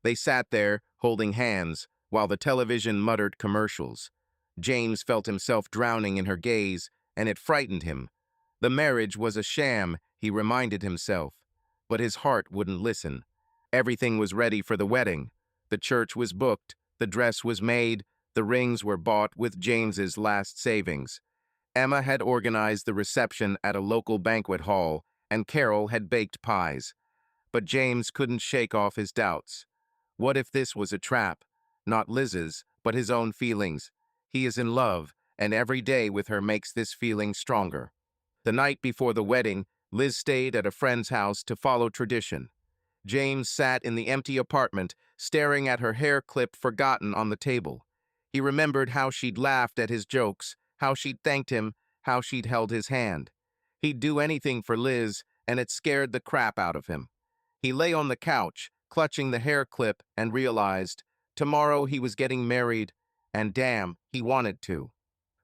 They sat there, holding hands, while the television muttered commercials. James felt himself drowning in her gaze, and it frightened him. The marriage was a sham, he reminded himself, but his heart wouldn't listen. Everything was ready for the wedding. The church was booked, the dress was made, the rings were bought with James's last savings. Emma had organized the reception at a local banquet hall, and Carol had baked pies. But James couldn't shake off his doubts. What if this was a trap? Not Liz's, but his own feelings. He is in love, and every day with her makes this feeling stronger. The night before the wedding, Liz stayed at a friend's house to follow tradition. James sat in the empty apartment, staring at her hair clip forgotten on the table. He remembered how she'd laughed at his jokes, how she'd thanked him, how she'd held his hand. He'd do anything for Liz, and it scared the crap out of him. He lay on the couch, clutching the hair clip, and realized tomorrow he was getting married, and damn, he wanted to.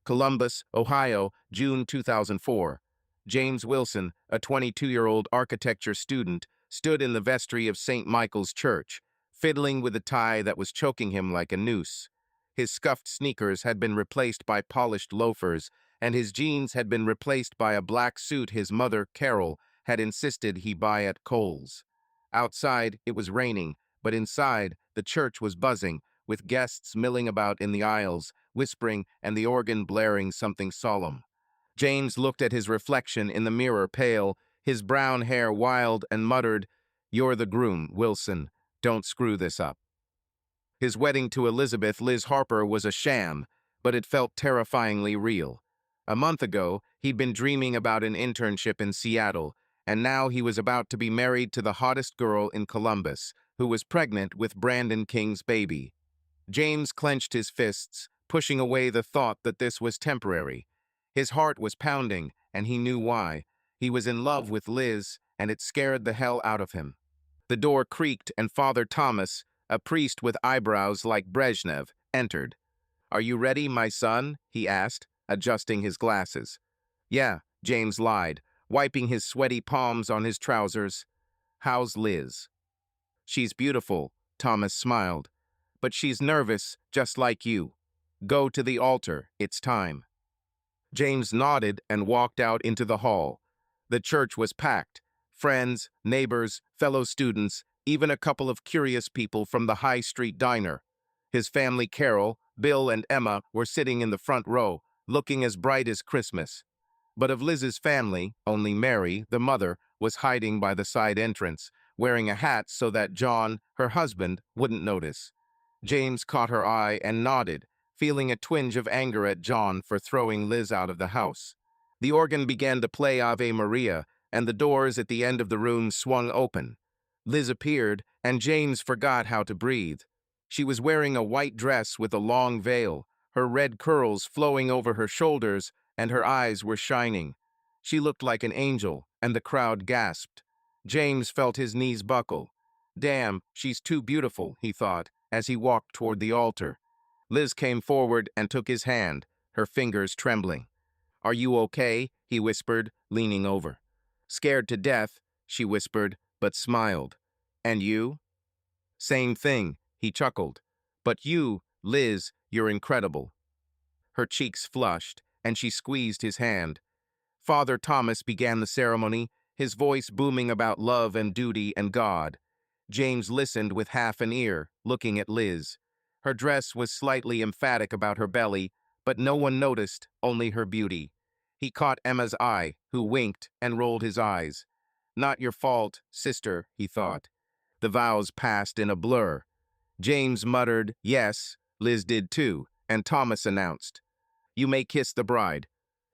Columbus, Ohio, June 2004. James Wilson, a 22-year-old architecture student, stood in the vestry of St. Michael's Church, fiddling with a tie that was choking him like a noose. His scuffed sneakers had been replaced by polished loafers, and his jeans had been replaced by a black suit his mother, Carol, had insisted he buy at Kohl's. Outside, it was raining, but inside, the church was buzzing, with guests milling about in the aisles, whispering, and the organ blaring something solemn. James looked at his reflection in the mirror, pale, his brown hair wild, and muttered, "You're the groom, Wilson. Don't screw this up." His wedding to Elizabeth Liz Harper was a sham, but it felt terrifyingly real. A month ago, he'd been dreaming about an internship in Seattle, and now he was about to be married to the hottest girl in Columbus, who was pregnant with Brandon King's baby. James clenched his fists, pushing away the thought that this was temporary. His heart was pounding, and he knew why. He was in love with Liz, and it scared the hell out of him. The door creaked, and Father Thomas, a priest with eyebrows like Brezhnev, entered. "Are you ready, my son?" he asked, adjusting his glasses. "Yeah," James lied, wiping his sweaty palms on his trousers. "How's Liz?" "She's beautiful," Thomas smiled. "But she's nervous, just like you. Go to the altar, it's time." James nodded and walked out into the hall. The church was packed. Friends, neighbors, fellow students, even a couple of curious people from the high street diner. His family, Carol, Bill, and Emma, were sitting in the front row, looking as bright as Christmas. But of Liz's family, only Mary, the mother, was hiding by the side entrance, wearing a hat so that John, her husband, wouldn't notice. James caught her eye and nodded, feeling a twinge of anger at John for throwing Liz out of the house. The organ began to play Ave Maria, and the doors at the end of the room swung open. Liz appeared, and James forgot how to breathe. She was wearing a white dress with a long veil, her red curls flowing over her shoulders, and her eyes were shining. She looked like an angel, and the crowd gasped. James felt his knees buckle. Damn, she's too beautiful, he thought, as he walked toward the altar. Liz came forward and took his hand, her fingers trembling. "Are you okay?" he whispered, leaning over. "Scared to death," she whispered, but smiled. "And you?" "Same thing," he chuckled. "But you, Liz, you're incredible." Her cheeks flushed, and she squeezed his hand. Father Thomas began the ceremony, his voice booming about love and duty and God. James listened with half an ear, looking at Liz. Her dress was slightly emphatic about her belly, but no one noticed, only her beauty. He caught Emma's eye, who winked and rolled his eyes. "Not your fault, sister," he thought. The vows passed in a blur. James muttered, "Yes," Liz did too, and Thomas announced, "You may kiss the bride."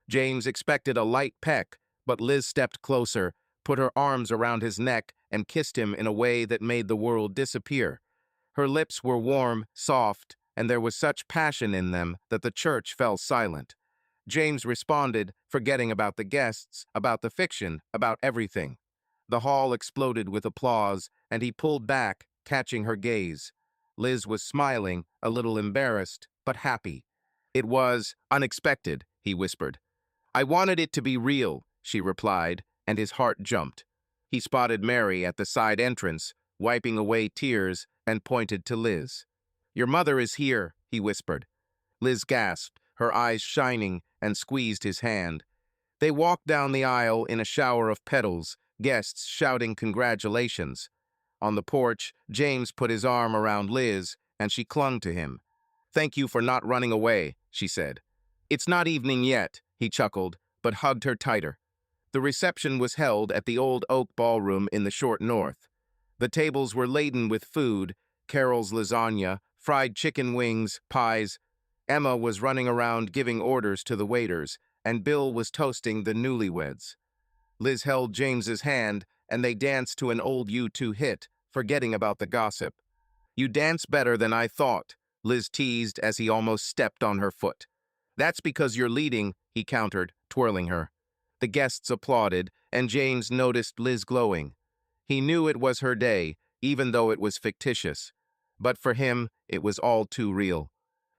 James expected a light peck, but Liz stepped closer, put her arms around his neck, and kissed him in a way that made the world disappear. Her lips were warm, soft, and there was such passion in them that the church fell silent. James responded, forgetting about the guests, about the fiction, about everything. The hall exploded with applause, and he pulled back, catching her gaze. Liz was smiling, a little embarrassed, but happy. "It was unexpected," he whispered. "I wanted it to be real," she replied, and his heart jumped. He spotted Mary at the side entrance, wiping away tears, and pointed to Liz. "Your mother is here," he whispered. Liz gasped, her eyes shining, and squeezed his hand. They walked down the aisle in a shower of petals, guests shouting congratulations. On the porch, James put his arm around Liz, and she clung to him. "Thank you for not running away," she said. "It's not evening yet," he chuckled, but hugged her tighter. The reception was held at the old oak ballroom in the short north. The tables were laden with food, Carol's lasagna, fried chicken wings, pies. Emma was running around giving orders to the waiters, and Bill was toasting the newlyweds. Liz held James's hand, and they danced to an old U2 hit, forgetting about the gossip. "You dance better than I thought," Liz teased as he almost stepped on her foot. "That's because you're leading," he countered, twirling her. The guests applauded, and James noticed Liz glowing. He knew it was her day, even though it was fictitious. But for him, it was all too real.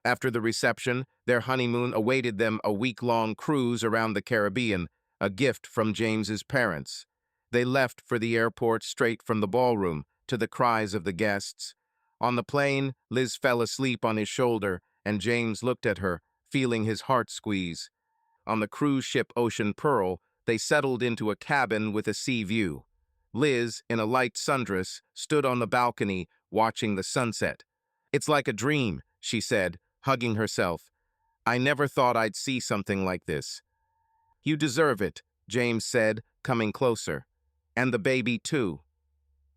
After the reception, their honeymoon awaited them, a week-long cruise around the Caribbean, a gift from James's parents. They left for the airport straight from the ballroom, to the cries of the guests. On the plane, Liz fell asleep on his shoulder, and James looked at her, feeling his heart squeeze. On the cruise ship Ocean Pearl, they settled into a cabin with a sea view. Liz, in a light sundress, stood on the balcony, watching the sunset. "It's like a dream," she said, hugging herself. "I never thought I'd see something like this." "You deserve it," James said, coming closer. "And the baby, too."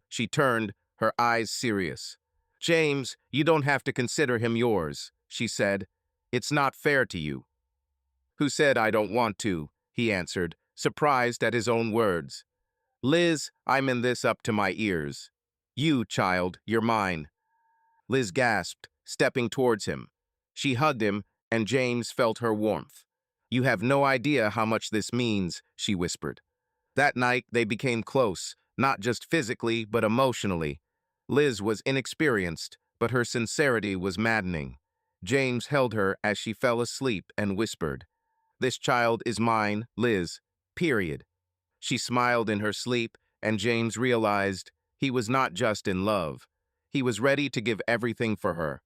She turned, her eyes serious. "James, you don't have to consider him yours," she said. "It's not fair to you." "Who said I don't want to?" he answered, surprised at his own words. "Liz, I'm in this up to my ears. You, child, you're mine." Liz gasped, stepping towards him. She hugged him, and James felt her warmth. "You have no idea how much this means," she whispered. That night, they became close, not just physically, but emotionally. Liz was inexperienced, but her sincerity was maddening. James held her as she fell asleep and whispered, "This child is mine, Liz, period." She smiled in her sleep, and James realized he was not just in love. He was ready to give everything for her.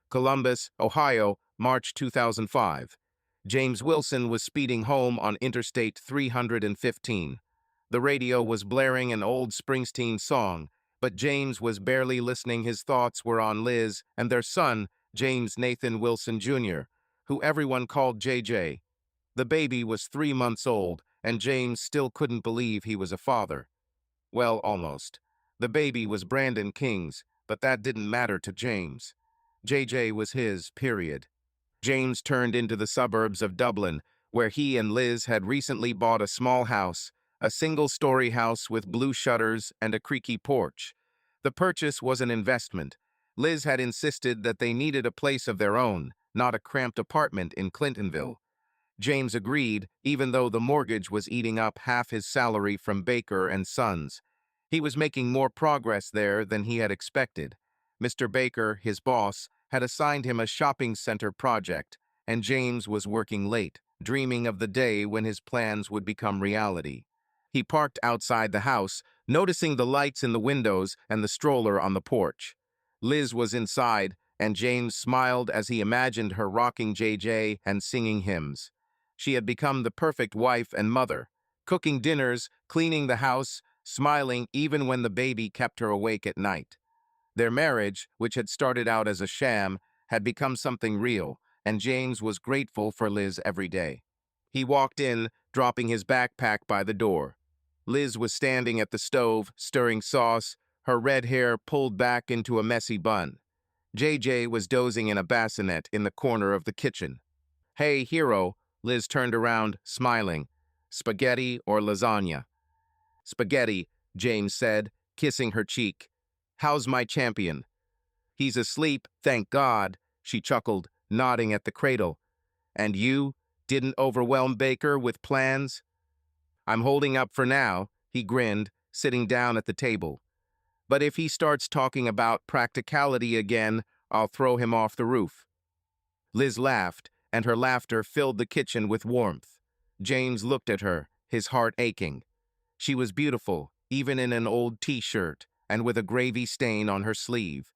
Columbus, Ohio, March 2005. James Wilson was speeding home on Interstate 315. The radio was blaring an old Springsteen song, but James was barely listening. His thoughts were on Liz and their son, James Nathan Wilson Jr., who everyone called JJ. The baby was 3 months old, and James still couldn't believe he was a father. Well, almost. The baby was Brandon King's, but that didn't matter to James. JJ was his, period. James turned into the suburbs of Dublin, where he and Liz had recently bought a small house, a single-story house with blue shutters and a creaky porch. The purchase was an investment. Liz had insisted that they needed a place of their own, not a cramped apartment in Clintonville. James agreed, even though the mortgage was eating up half his salary from Baker and Sons. He was making more progress there than he had expected. Mr. Baker, his boss, had assigned him a shopping center project, and James was working late, dreaming of the day when his plans would become reality. He parked outside the house, noticing the lights in the windows and the stroller on the porch. Liz was inside, and James smiled as he imagined her rocking JJ and singing hymns. She had become the perfect wife and mother, cooking dinners, cleaning the house, smiling even when the baby kept her awake at night. Their marriage, which had started out as a sham, had become something real, and James was grateful for Liz every day. He walked in, dropping his backpack by the door. Liz was standing at the stove, stirring sauce, her red hair pulled back into a messy bun. JJ was dozing in a bassinet in the corner of the kitchen. "Hey, hero," Liz turned around, smiling. "Spaghetti or lasagna?" Spaghetti, James said, kissing her cheek. How's my champion? He's asleep, thank God, she chuckled, nodding at the cradle. And you? Didn't overwhelm Baker with plans? I'm holding up for now, he grinned, sitting down at the table. But if he starts talking about practicality again, I'll throw him off the roof. Liz laughed, and her laughter filled the kitchen with warmth. James looked at her, his heart aching. She was beautiful, even in an old t-shirt, and with a gravy stain on her sleeve.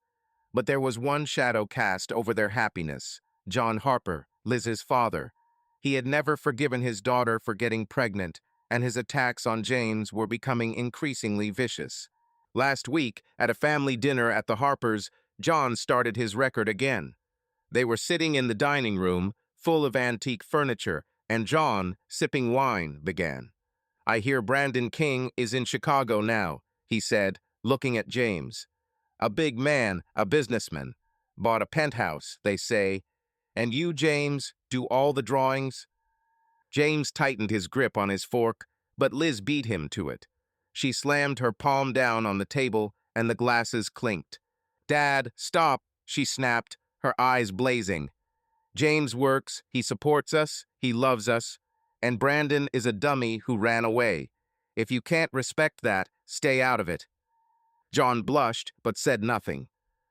But there was one shadow cast over their happiness: John Harper, Liz's father. He had never forgiven his daughter for getting pregnant, and his attacks on James were becoming increasingly vicious. Last week, at a family dinner at the Harpers, John started his record again. They were sitting in the dining room, full of antique furniture, and John, sipping wine, began. I hear Brandon King is in Chicago now, he said, looking at James. A big man, a businessman. Bought a penthouse, they say. And you, James, do all the drawings? James tightened his grip on his fork, but Liz beat him to it. She slammed her palm down on the table, and the glasses clinked. Dad, stop, she snapped, her eyes blazing. James works, he supports us, he loves us, and Brandon is a dummy who ran away. If you can't respect that, stay out of it. John blushed, but said nothing.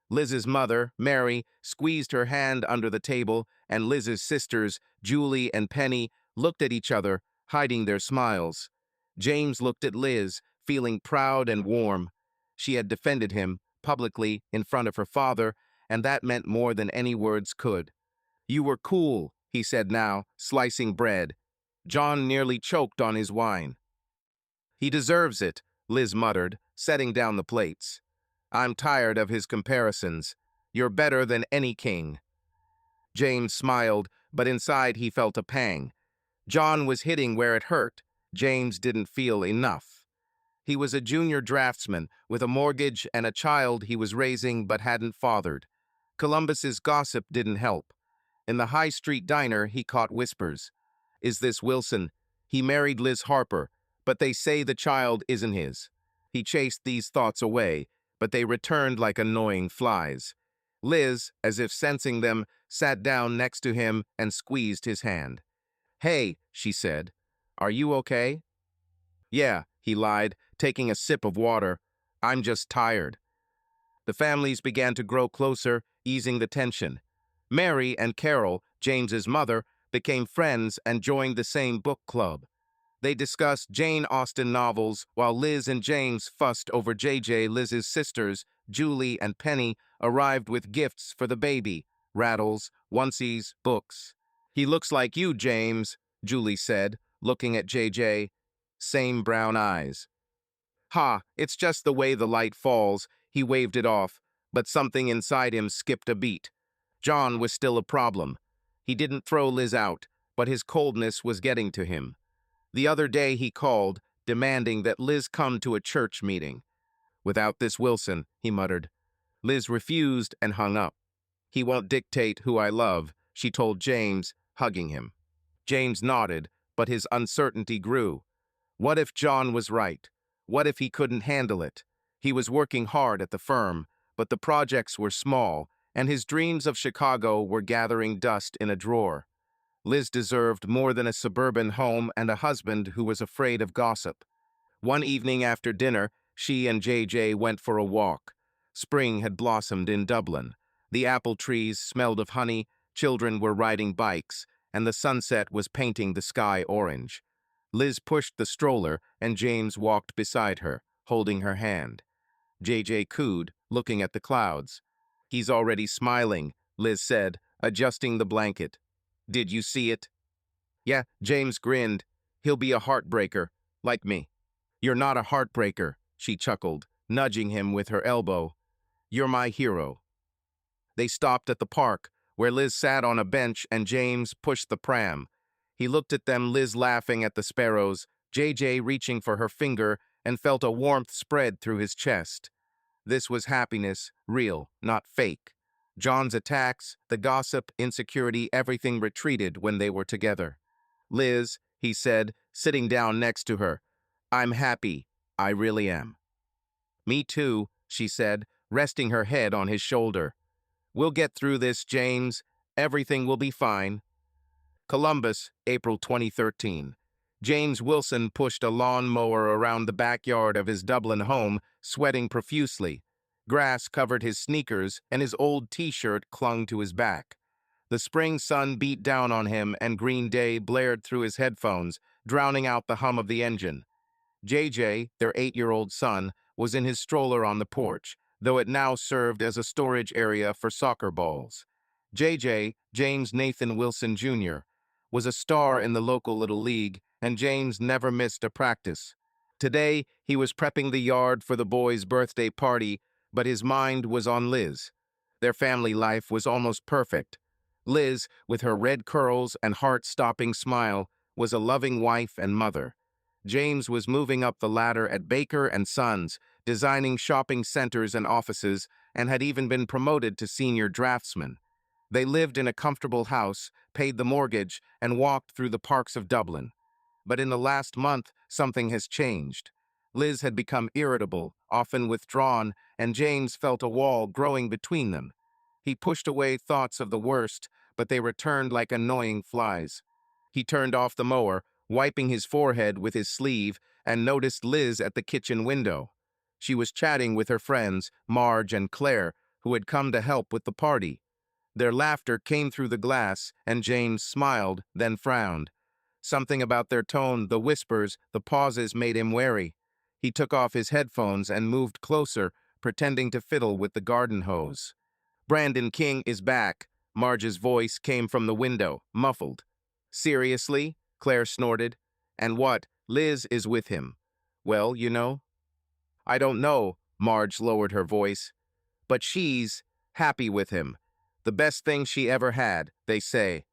Liz's mother, Mary, squeezed her hand under the table, and Liz's sisters, Julie and Penny, looked at each other, hiding their smiles. James looked at Liz, feeling proud and warm. She had defended him, publicly, in front of her father, and that meant more than any words could. You were cool, he said now, slicing bread. John nearly choked on his wine. He deserves it, Liz muttered, setting down the plates. I'm tired of his comparisons. You're better than any king. James smiled, but inside he felt a pang. John was hitting where it hurt. James didn't feel enough. He was a junior draftsman with a mortgage and a child he was raising but hadn't fathered. Columbus's gossip didn't help. In the High Street diner, he caught whispers. Is this Wilson? He married Liz Harper, but they say the child isn't his. He chased these thoughts away, but they returned like annoying flies. Liz, as if sensing them, sat down next to him and squeezed his hand. Hey, she said, are you okay? Yeah, he lied, taking a sip of water. I'm just tired. The families began to grow closer, easing the tension. Mary and Carol, James's mother, became friends and joined the same book club. They discussed Jane Austen novels while Liz and James fussed over JJ. Liz's sisters, Julie and Penny, arrived with gifts for the baby: rattles, onesies, books. He looks like you, James, Julie said, looking at JJ. Same brown eyes. Ha, it's just the way the light falls, he waved it off, but something inside him skipped a beat. John was still a problem. He didn't throw Liz out, but his coldness was getting to him. The other day he called, demanding that Liz come to a church meeting. Without this Wilson, he muttered. Liz refused and hung up. He won't dictate who I love, she told James, hugging him. James nodded, but his uncertainty grew. What if John was right? What if he couldn't handle it? He was working hard at the firm, but the projects were small, and his dreams of Chicago were gathering dust in a drawer. Liz deserved more than a suburban home and a husband who was afraid of gossip. One evening after dinner, she and JJ went for a walk. Spring had blossomed in Dublin. The apple trees smelled of honey, children were riding bikes, and the sunset was painting the sky orange. Liz pushed the stroller, and James walked beside her, holding her hand. JJ cooed, looking at the clouds. He's already smiling, Liz said, adjusting the blanket. Did you see it? Yeah, James grinned. He'll be a heartbreaker, like me. You're not a heartbreaker, she chuckled, nudging him with her elbow. You're my hero. They stopped at the park, where Liz sat on a bench and James pushed the pram. He looked at them, Liz laughing at the sparrows, JJ reaching for her finger, and felt a warmth spread through his chest. This was happiness, real, not fake. John's attacks, the gossip, insecurity, everything retreated when they were together. Liz, he said, sitting down next to her, I'm happy. I really am. Me too, she said, resting her head on his shoulder. We'll get through this, James. Everything will be fine. Columbus, April 2013. James Wilson pushed a lawn mower around the backyard of his Dublin home, sweating profusely. Grass covered his sneakers, and his old t-shirt clung to his back. The spring sun beat down on him, and Green Day blared through his headphones, drowning out the hum of the engine. JJ, their 8-year-old son, was in his stroller on the porch, though it now served as a storage area for soccer balls. JJ, James Nathan Wilson Jr., was a star in the local little league, and James never missed a practice. Today, he was prepping the yard for the boys' birthday party, but his mind was on Liz. Their family life was almost perfect. Liz, with her red curls and heart-stopping smile, was a loving wife and mother. James was moving up the ladder at Baker and Sons, designing shopping centers and offices, and had even been promoted to senior draftsman. They lived in a comfortable house, paid the mortgage, and walked through the parks of Dublin. But in the last month, something has changed. Liz had become irritable, often withdrawn, and James felt a wall growing between them. He pushed away thoughts of the worst, but they returned like annoying flies. He turned off the mower, wiping his forehead with his sleeve, and noticed Liz at the kitchen window. She was chatting with her friends, Marge and Claire, who had come to help with the party. Their laughter came through the glass, and James smiled, then frowned. Something about their tone, the whispers, the pauses made him wary. He took off his headphones and moved closer, pretending to fiddle with the garden hose. Brandon King is back. Marge's voice came from the window, muffled. Seriously? Claire snorted. And what? Liz is with him. Well, you know. I don't know, Marge lowered her voice. But she's happy with him. The best thing she ever had, they say.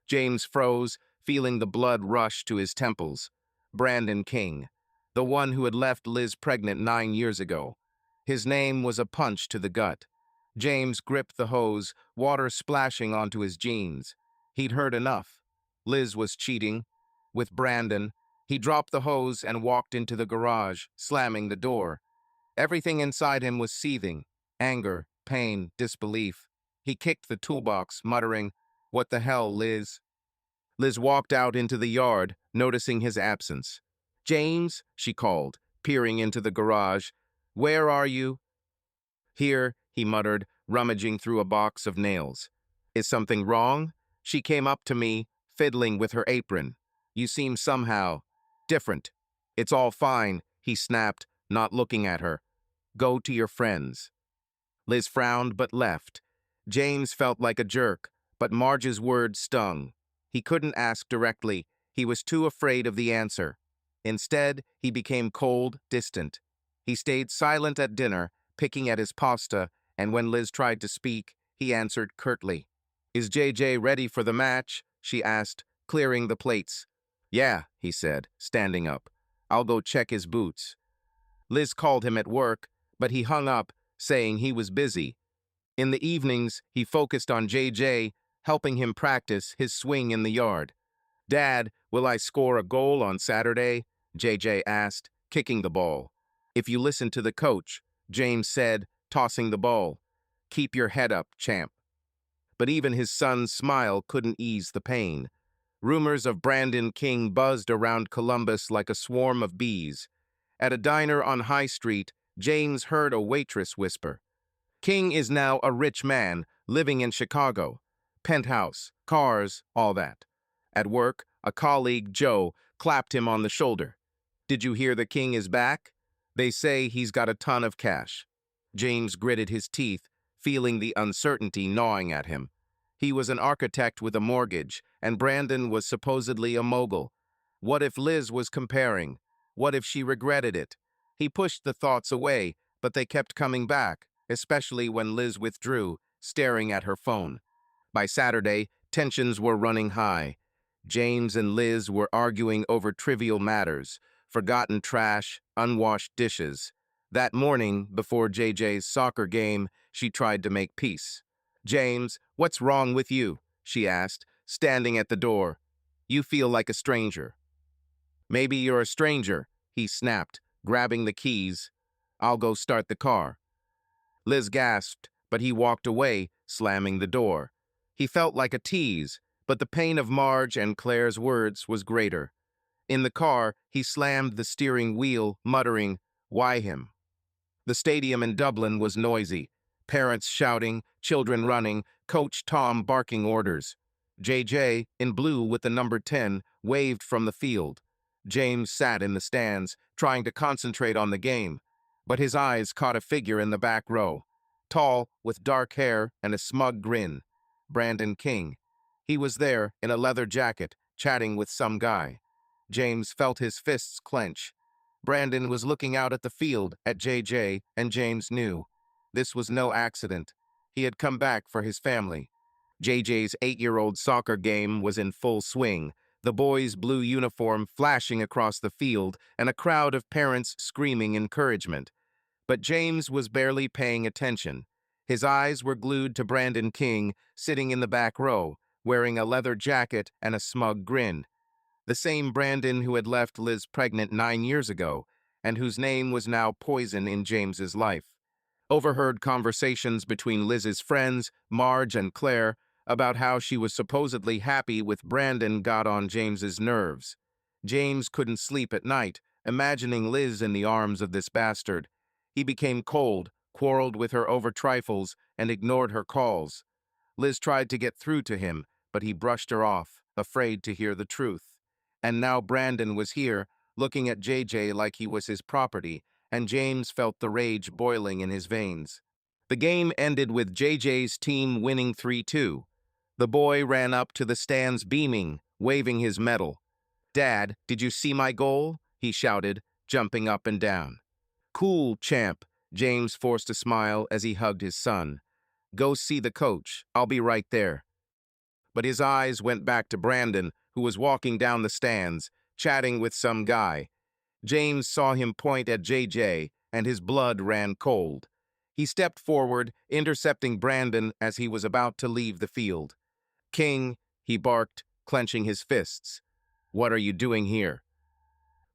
James froze, feeling the blood rush to his temples. Brandon King, the one who had left Liz pregnant 9 years ago. His name was a punch to the gut. James gripped the hose, water splashing onto his jeans. He'd heard enough. Liz was cheating. With Brandon, he dropped the hose and walked into the garage, slamming the door. Everything inside him was seething. Anger, pain, disbelief. He kicked the toolbox, muttering, "What the hell, Liz?" Liz walked out into the yard, noticing his absence. "James," she called, peering into the garage. "Where are you?" "Here," he muttered, rummaging through a box of nails. "Is something wrong?" She came up to me, fiddling with her apron. "You seem somehow different." "It's all fine," he snapped, not looking at her. "Go to your friends." Liz frowned but left. James felt like a jerk, but Marge's words stung. He couldn't ask directly. He was too afraid of the answer. Instead, he became cold, distant. He stayed silent at dinner, picking at his pasta, and when Liz tried to speak, he answered curtly. "Is JJ ready for the match?" she asked, clearing the plates. "Yeah," he said, standing up. "I'll go check his boots." Liz called him at work, but he hung up, saying he was busy. In the evenings, he focused on JJ, helping him practice his swing in the yard. "Dad, will I score a goal on Saturday?" JJ asked, kicking the ball. "If you listen to the coach," James said, tossing the ball. "Keep your head up, champ." But even his son's smile couldn't ease the pain. Rumors of Brandon King buzzed around Columbus like a swarm of bees. At a diner on High Street, James heard a waitress whisper, "King is now a rich man, living in Chicago. Penthouse, cars, all that." At work, a colleague, Joe, clapped him on the shoulder. "Did you hear the king is back? They say he's got a ton of cash." James gritted his teeth, feeling the uncertainty gnawing at him. He was an architect with a mortgage, and Brandon was supposedly a mogul. What if Liz was comparing? What if she regretted it? He pushed the thoughts away, but they kept coming back, especially when Liz withdrew, staring at her phone. By Saturday, tensions were running high. James and Liz were arguing over trivial matters, forgotten trash, unwashed dishes. That morning, before JJ's soccer game, she tried to make peace. "James, what's wrong with you?" she asked, standing at the door. "You feel like a stranger." "Maybe you're a stranger," he snapped, grabbing the keys. "I'll go start the car." Liz gasped, but he walked away, slamming the door. He felt like a tease, but the pain of Marge and Claire's words was greater. In the car, he slammed the steering wheel, muttering, "Why him?" The stadium in Dublin was noisy. Parents shouting, children running, Coach Tom barking orders. JJ, in blue with the number 10, waved from the field. James sat in the stands, trying to concentrate on the game, but his eyes caught a figure in the back row. Tall, with dark hair and a smug grin. Brandon King. He was there, in a leather jacket, chatting with some guy. James felt his fists clench. Brandon was looking out at the field, at JJ, and James knew. This was no accident. He had come back for his family. JJ's 8-year-old soccer game was in full swing, the boys' blue uniform flashing across the field, and a crowd of parents screaming encouragement. But James was barely paying attention. His eyes were glued to Brandon King, sitting in the back row, wearing a leather jacket and a smug grin. The same Brandon who had left Liz pregnant 9 years ago, and whose name was now poison in James's life. Overheard conversations between Liz's friends, Marge and Claire, about how she was supposedly happy with Brandon got on James's nerves. James couldn't sleep at night, imagining Liz in the arms of this bastard. He became cold, quarreled with her over trifles, and ignored her calls. Liz tried to get through to him, but he brushed her off, afraid to hear the truth. And now Brandon was here, looking at JJ like he was his property, and James felt the rage boiling in his veins. The game ended with JJ's team winning 3-2. The boy ran up to the stands beaming, waving his medal. "Dad, did you see my goal?" he shouted, jumping up and down. "Cool, champ," James forced a smile as he hugged his son. "Go see the coach. I'll be right there." But his eyes went back to Brandon, who was walking down the stands, chatting with some guy. James saw him point at JJ, and his blood ran cold. He stepped forward, intercepting Brandon as he was about to leave the field. "King," he barked, clenching his fists. "What are you doing here?"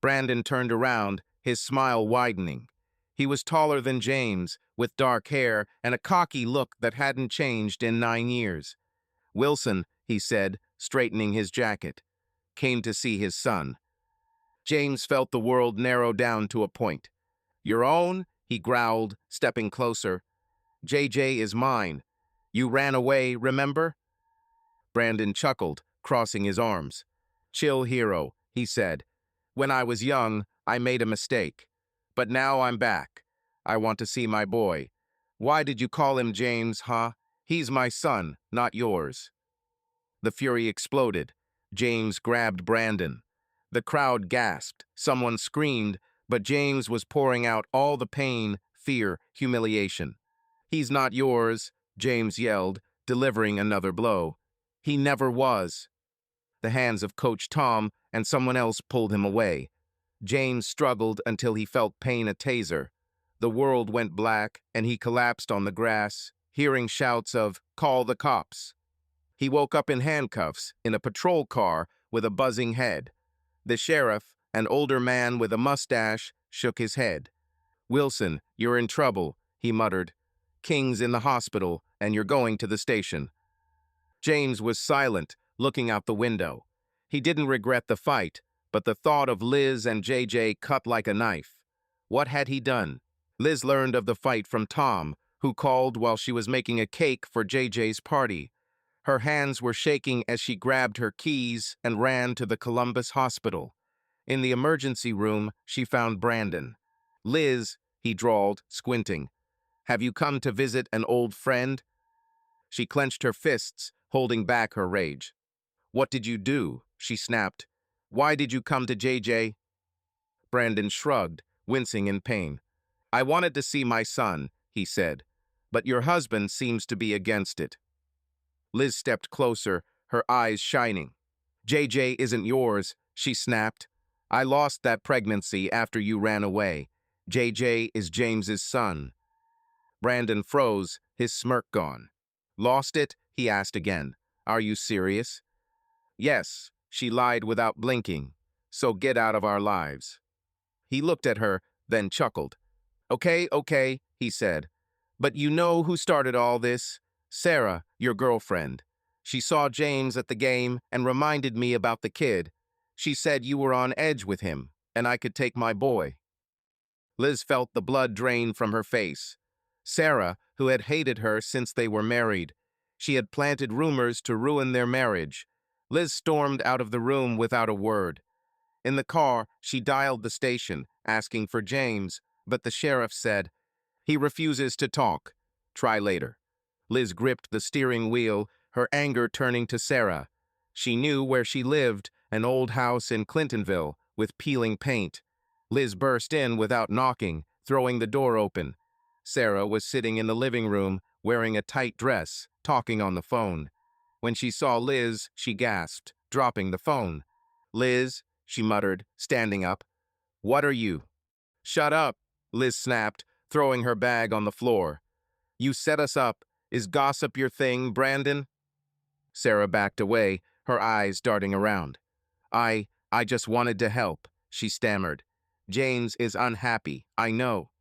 Brandon turned around, his smile widening. He was taller than James, with dark hair and a cocky look that hadn't changed in 9 years. "Wilson," he said, straightening his jacket, "came to see his son." James felt the world narrow down to a point. "Your own?" he growled, stepping closer. "JJ is mine. You ran away, remember?" Brandon chuckled, crossing his arms. "Chill, hero," he said. "When I was young, I made a mistake. But now I'm back. I want to see my boy. Why did you call him James, huh? He's my son, not yours." The fury exploded. James grabbed Brandon. The crowd gasped. Someone screamed, but James was pouring out all the pain, fear, humiliation. "He's not yours," James yelled, delivering another blow. "He never was." The hands of Coach Tom and someone else pulled him away. James struggled until he felt pain a taser. The world went black, and he collapsed on the grass, hearing shouts of, "Call the cops." He woke up in handcuffs, in a patrol car with a buzzing head. The sheriff, an older man with a mustache, shook his head. "Wilson, you're in trouble," he muttered. "King's in the hospital, and you're going to the station." James was silent, looking out the window. He didn't regret the fight, but the thought of Liz and JJ cut like a knife. What had he done? Liz learned of the fight from Tom, who called while she was making a cake for JJ's party. Her hands were shaking as she grabbed her keys and ran to the Columbus hospital. In the emergency room, she found Brandon. "Liz," he drawled, squinting, "have you come to visit an old friend?" She clenched her fists, holding back her rage. "What did you do?" she snapped. "Why did you come to JJ?" Brandon shrugged, wincing in pain. "I wanted to see my son," he said, "but your husband seems to be against it." Liz stepped closer, her eyes shining. "JJ isn't yours," she snapped. "I lost that pregnancy after you ran away. JJ is James's son." Brandon froze, his smirk gone. "Lost it?" he asked again. "Are you serious?" "Yes," she lied without blinking. "So get out of our lives." He looked at her, then chuckled. Okay, okay, he said. But you know who started all this? Sarah, your girlfriend. She saw James at the game and reminded me about the kid. She said you were on edge with him, and I could take my boy. Liz felt the blood drain from her face. Sarah, who had hated her since they were married. She had planted rumors to ruin their marriage. Liz stormed out of the room without a word. In the car, she dialed the station, asking for James, but the sheriff said, "He refuses to talk. Try later." Liz gripped the steering wheel, her anger turning to Sarah. She knew where she lived, an old house in Clintonville, with peeling paint. Liz burst in without knocking, throwing the door open. Sarah was sitting in the living room, wearing a tight dress, talking on the phone. When she saw Liz, she gasped, dropping the phone. "Liz," she muttered, standing up. "What are you?" "Shut up," Liz snapped, throwing her bag on the floor. "You set us up. Is gossip your thing, Brandon?" Sarah backed away, her eyes darting around. I just wanted to help," she stammered. "James is unhappy, I know."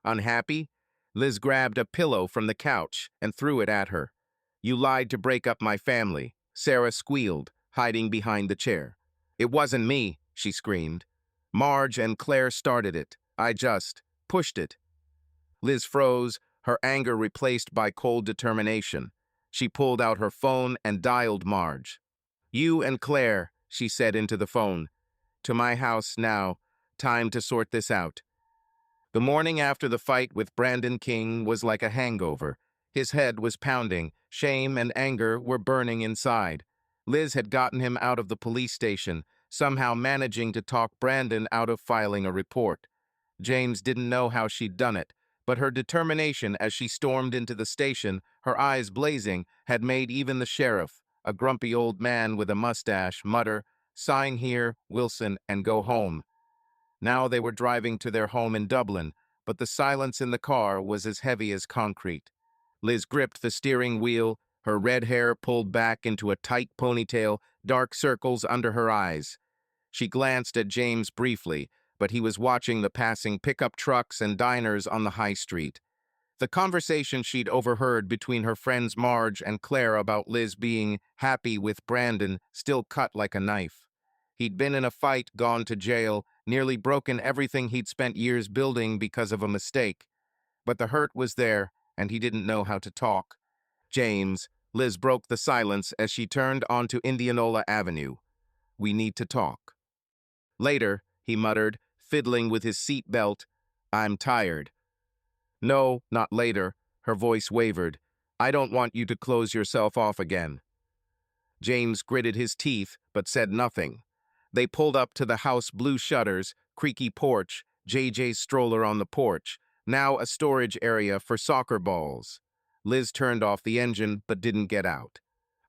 "Unhappy?" Liz grabbed a pillow from the couch and threw it at her. "You lied to break up my family," Sarah squealed, hiding behind the chair. "It wasn't me," she screamed. "Marge and Claire started it. I just pushed it." Liz froze, her anger replaced by cold determination. She pulled out her phone and dialed Marge. "You and Claire," she said into the phone. "To my house now. Time to sort this out." The morning after the fight with Brandon King was like a hangover. His head was pounding, shame and anger were burning inside. Liz had gotten him out of the police station, somehow managing to talk Brandon out of filing a report. James didn't know how she'd done it, but her determination as she stormed into the station, her eyes blazing, had made even the sheriff, a grumpy old man with a mustache, mutter, "Sign here, Wilson, and go home." Now they were driving to their home in Dublin, but the silence in the car was as heavy as concrete. Liz gripped the steering wheel, her red hair pulled back into a tight ponytail, dark circles under her eyes. She glanced at James briefly, but he was watching the passing pickup trucks and diners on the high street. The conversation she'd overheard between her friends Marge and Claire about Liz being happy with Brandon still cut like a knife. He'd been in a fight, gone to jail, nearly broken everything he'd spent years building because of a mistake. But the hurt was there, and he didn't know how to talk. "James," Liz broke the silence as she turned onto Indianola Avenue. "We need to talk." "Later," he muttered, fiddling with his seat belt. "I'm tired." "No, not later," her voice wavered. "I don't want you to close yourself off again." James gritted his teeth, but said nothing. They pulled up to the house blue shutters, creaky porch, JJ's stroller on the porch, now a storage area for soccer balls. Liz turned off the engine, but didn't get out.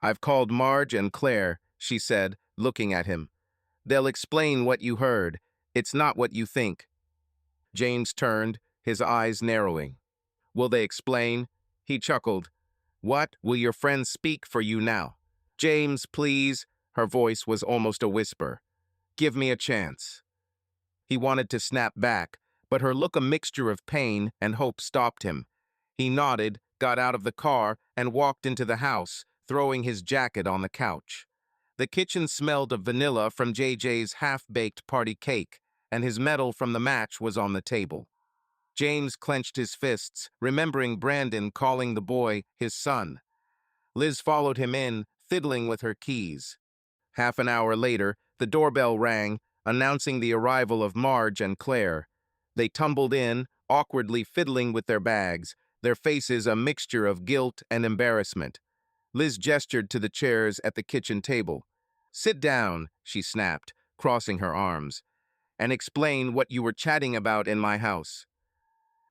"I've called Marge and Claire," she said, looking at him. "They'll explain what you heard. It's not what you think." James turned, his eyes narrowing. "Will they explain?" He chuckled. "What? Will your friends speak for you now?" "James, please." Her voice was almost a whisper. "Give me a chance." He wanted to snap back, but her look, a mixture of pain and hope, stopped him. He nodded, got out of the car, and walked into the house, throwing his jacket on the couch. The kitchen smelled of vanilla from JJ's half-baked party cake, and his medal from the match was on the table. James clenched his fists, remembering Brandon calling the boy his son. Liz followed him in, fiddling with her keys. Half an hour later, the doorbell rang, announcing the arrival of Marge and Claire. They tumbled in, awkwardly fiddling with their bags, their faces a mixture of guilt and embarrassment. Liz gestured to the chairs at the kitchen table. "Sit down," she snapped, crossing her arms, "and explain what you were chatting about in my house."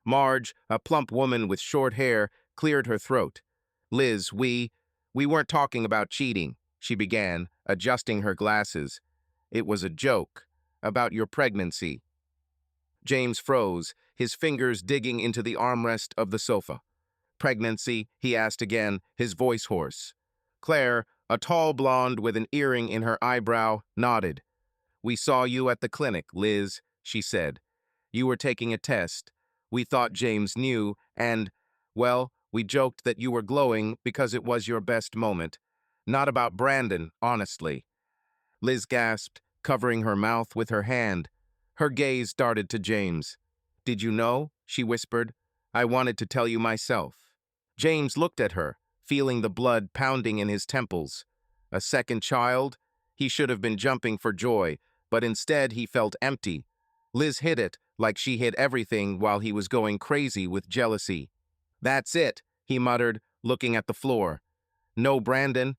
Marge, a plump woman with short hair, cleared her throat. "Liz, we weren't talking about cheating," she began, adjusting her glasses. "It was a joke. About your pregnancy." James froze, his fingers digging into the armrest of the sofa. "Pregnancy?" he asked again, his voice hoarse. Claire, a tall blonde with an earring in her eyebrow, nodded. "We saw you at the clinic, Liz," she said. You were taking a test. We thought James knew, and, well, we joked that you were glowing because it was your best moment. Not about Brandon, honestly." Liz gasped, covering her mouth with her hand. Her gaze darted to James. "Did you know?" she whispered. "I wanted to tell you myself." James looked at her, feeling the blood pounding in his temples. A second child? He should have been jumping for joy, but instead he felt empty. Liz hid it, like she hid everything while he was going crazy with jealousy. "That's it," he muttered, looking at the floor. "No, Brandon."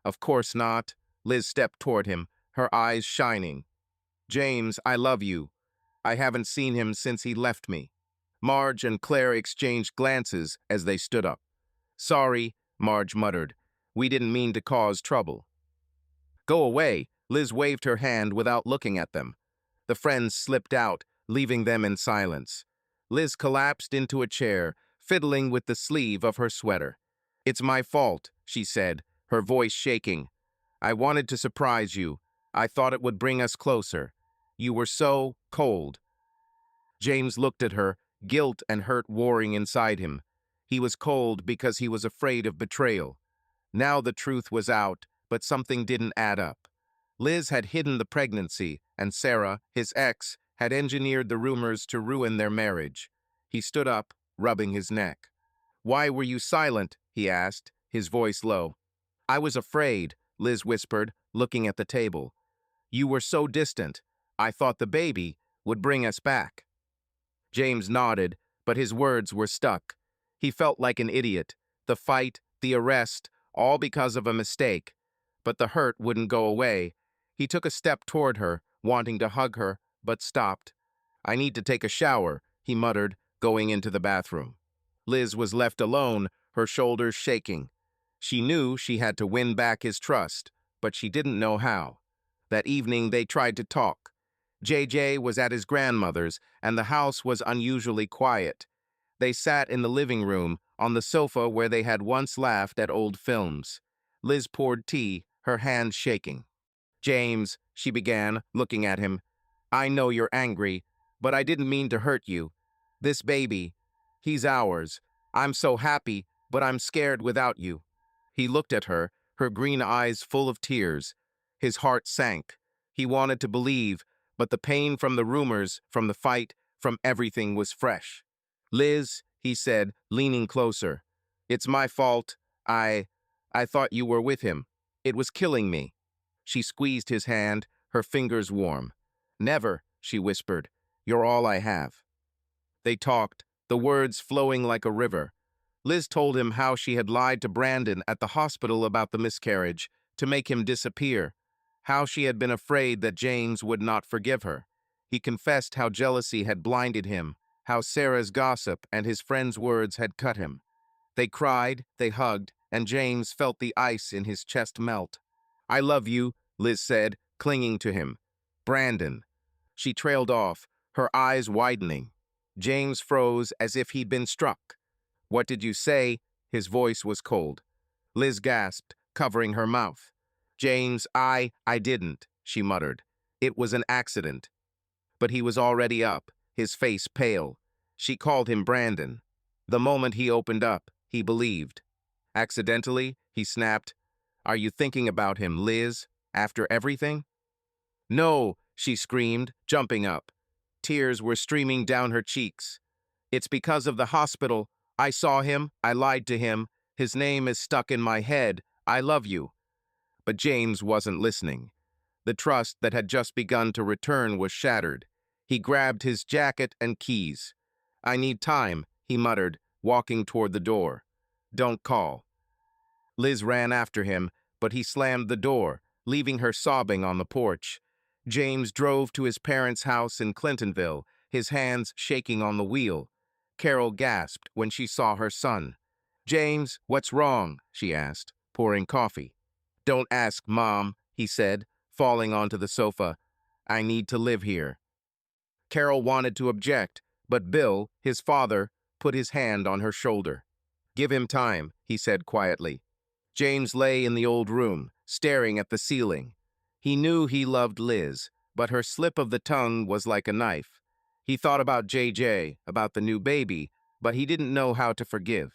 "Of course not." Liz stepped toward him, her eyes shining. "James, I love you. I haven't seen him since he left me." Marge and Claire exchanged glances as they stood up. "Sorry," Marge muttered. "We didn't mean to cause trouble." "Go away." Liz waved her hand without looking at them. The friends slipped out, leaving them in silence. Liz collapsed into a chair, fiddling with the sleeve of her sweater. "It's my fault," she said, her voice shaking. "I wanted to surprise you. I thought it would bring us closer. You were so cold." James looked at her, guilt and hurt warring inside him. He was cold because he was afraid of betrayal. Now the truth was out, but something didn't add up. Liz had hidden the pregnancy, and Sarah, his ex, had engineered the rumors to ruin their marriage. He stood up, rubbing his neck. "Why were you silent?" he asked, his voice low. "I was afraid," Liz whispered, looking at the table. "You were so distant. I thought the baby would bring us back." James nodded, but his words were stuck. He felt like an idiot. The fight, the arrest, all because of a mistake. But the hurt wouldn't go away. He took a step toward her, wanting to hug her, but stopped. "I need to take a shower," he muttered, going into the bathroom. Liz was left alone, her shoulders shaking. She knew she had to win back his trust, but she didn't know how. That evening they tried to talk. JJ was at his grandmother's, and the house was unusually quiet. They sat in the living room, on the sofa where they had once laughed at old films. Liz poured tea, her hands shaking. "James," she began, looking at him, "I know you're angry, but I didn't mean to hurt you. This baby, he's ours. I'm so happy, but I'm scared without you." He looked at her, her green eyes full of tears. His heart sank. He wanted to believe, but the pain from the rumors, from the fight, from everything was fresh. "Liz," he said, leaning closer, "it's my fault. I thought you were with him. It was killing me." She squeezed his hand, her fingers warm. "Never," she whispered. "You're all I have." They talked, the words flowing like a river. Liz told him how she had lied to Brandon at the hospital about the miscarriage, to make him disappear. How she had been afraid that James would not forgive her. He confessed how jealousy had blinded him, how Sarah's gossip and his friends' words had cut him. They cried, they hugged, and James felt the ice in his chest melt. "I love you," Liz said, clinging to him. "Brandon." She trailed off, her eyes widening. James froze as if he'd been struck. "What did you say?" His voice was cold. Liz gasped, covering her mouth. "James, I didn't," she muttered. "It was an accident." But he was already up, his face pale. She called him Brandon. The moment he opened up, he believed. "Accidentally?" he snapped. "Are you thinking about him, Liz, after everything?" "No," she screamed, jumping up. Tears were streaming down her cheeks. "It's because of the hospital. I saw him, I lied to him. His name is stuck in my head. I love you." But James wasn't listening. The trust that had just begun to return was shattered. He grabbed his jacket and keys. "I need time," he muttered, walking toward the door. "Don't call." Liz ran after him, but he slammed the door, leaving her sobbing on the porch. James drove to his parents' house in Clintonville, his hands shaking on the wheel. Carol gasped when she saw her son. "James, what's wrong?" she asked, pouring coffee. "Don't ask, Mom," he said, falling onto the sofa. "I need to live here." Carol wanted to object, but Bill, his father, put his hand on her shoulder. "Give him time," he said quietly. James lay in the old room, staring at the ceiling. He knew he loved Liz, but her slip of the tongue was like a knife. He thought about JJ, about the new baby, but he didn't know how to forgive.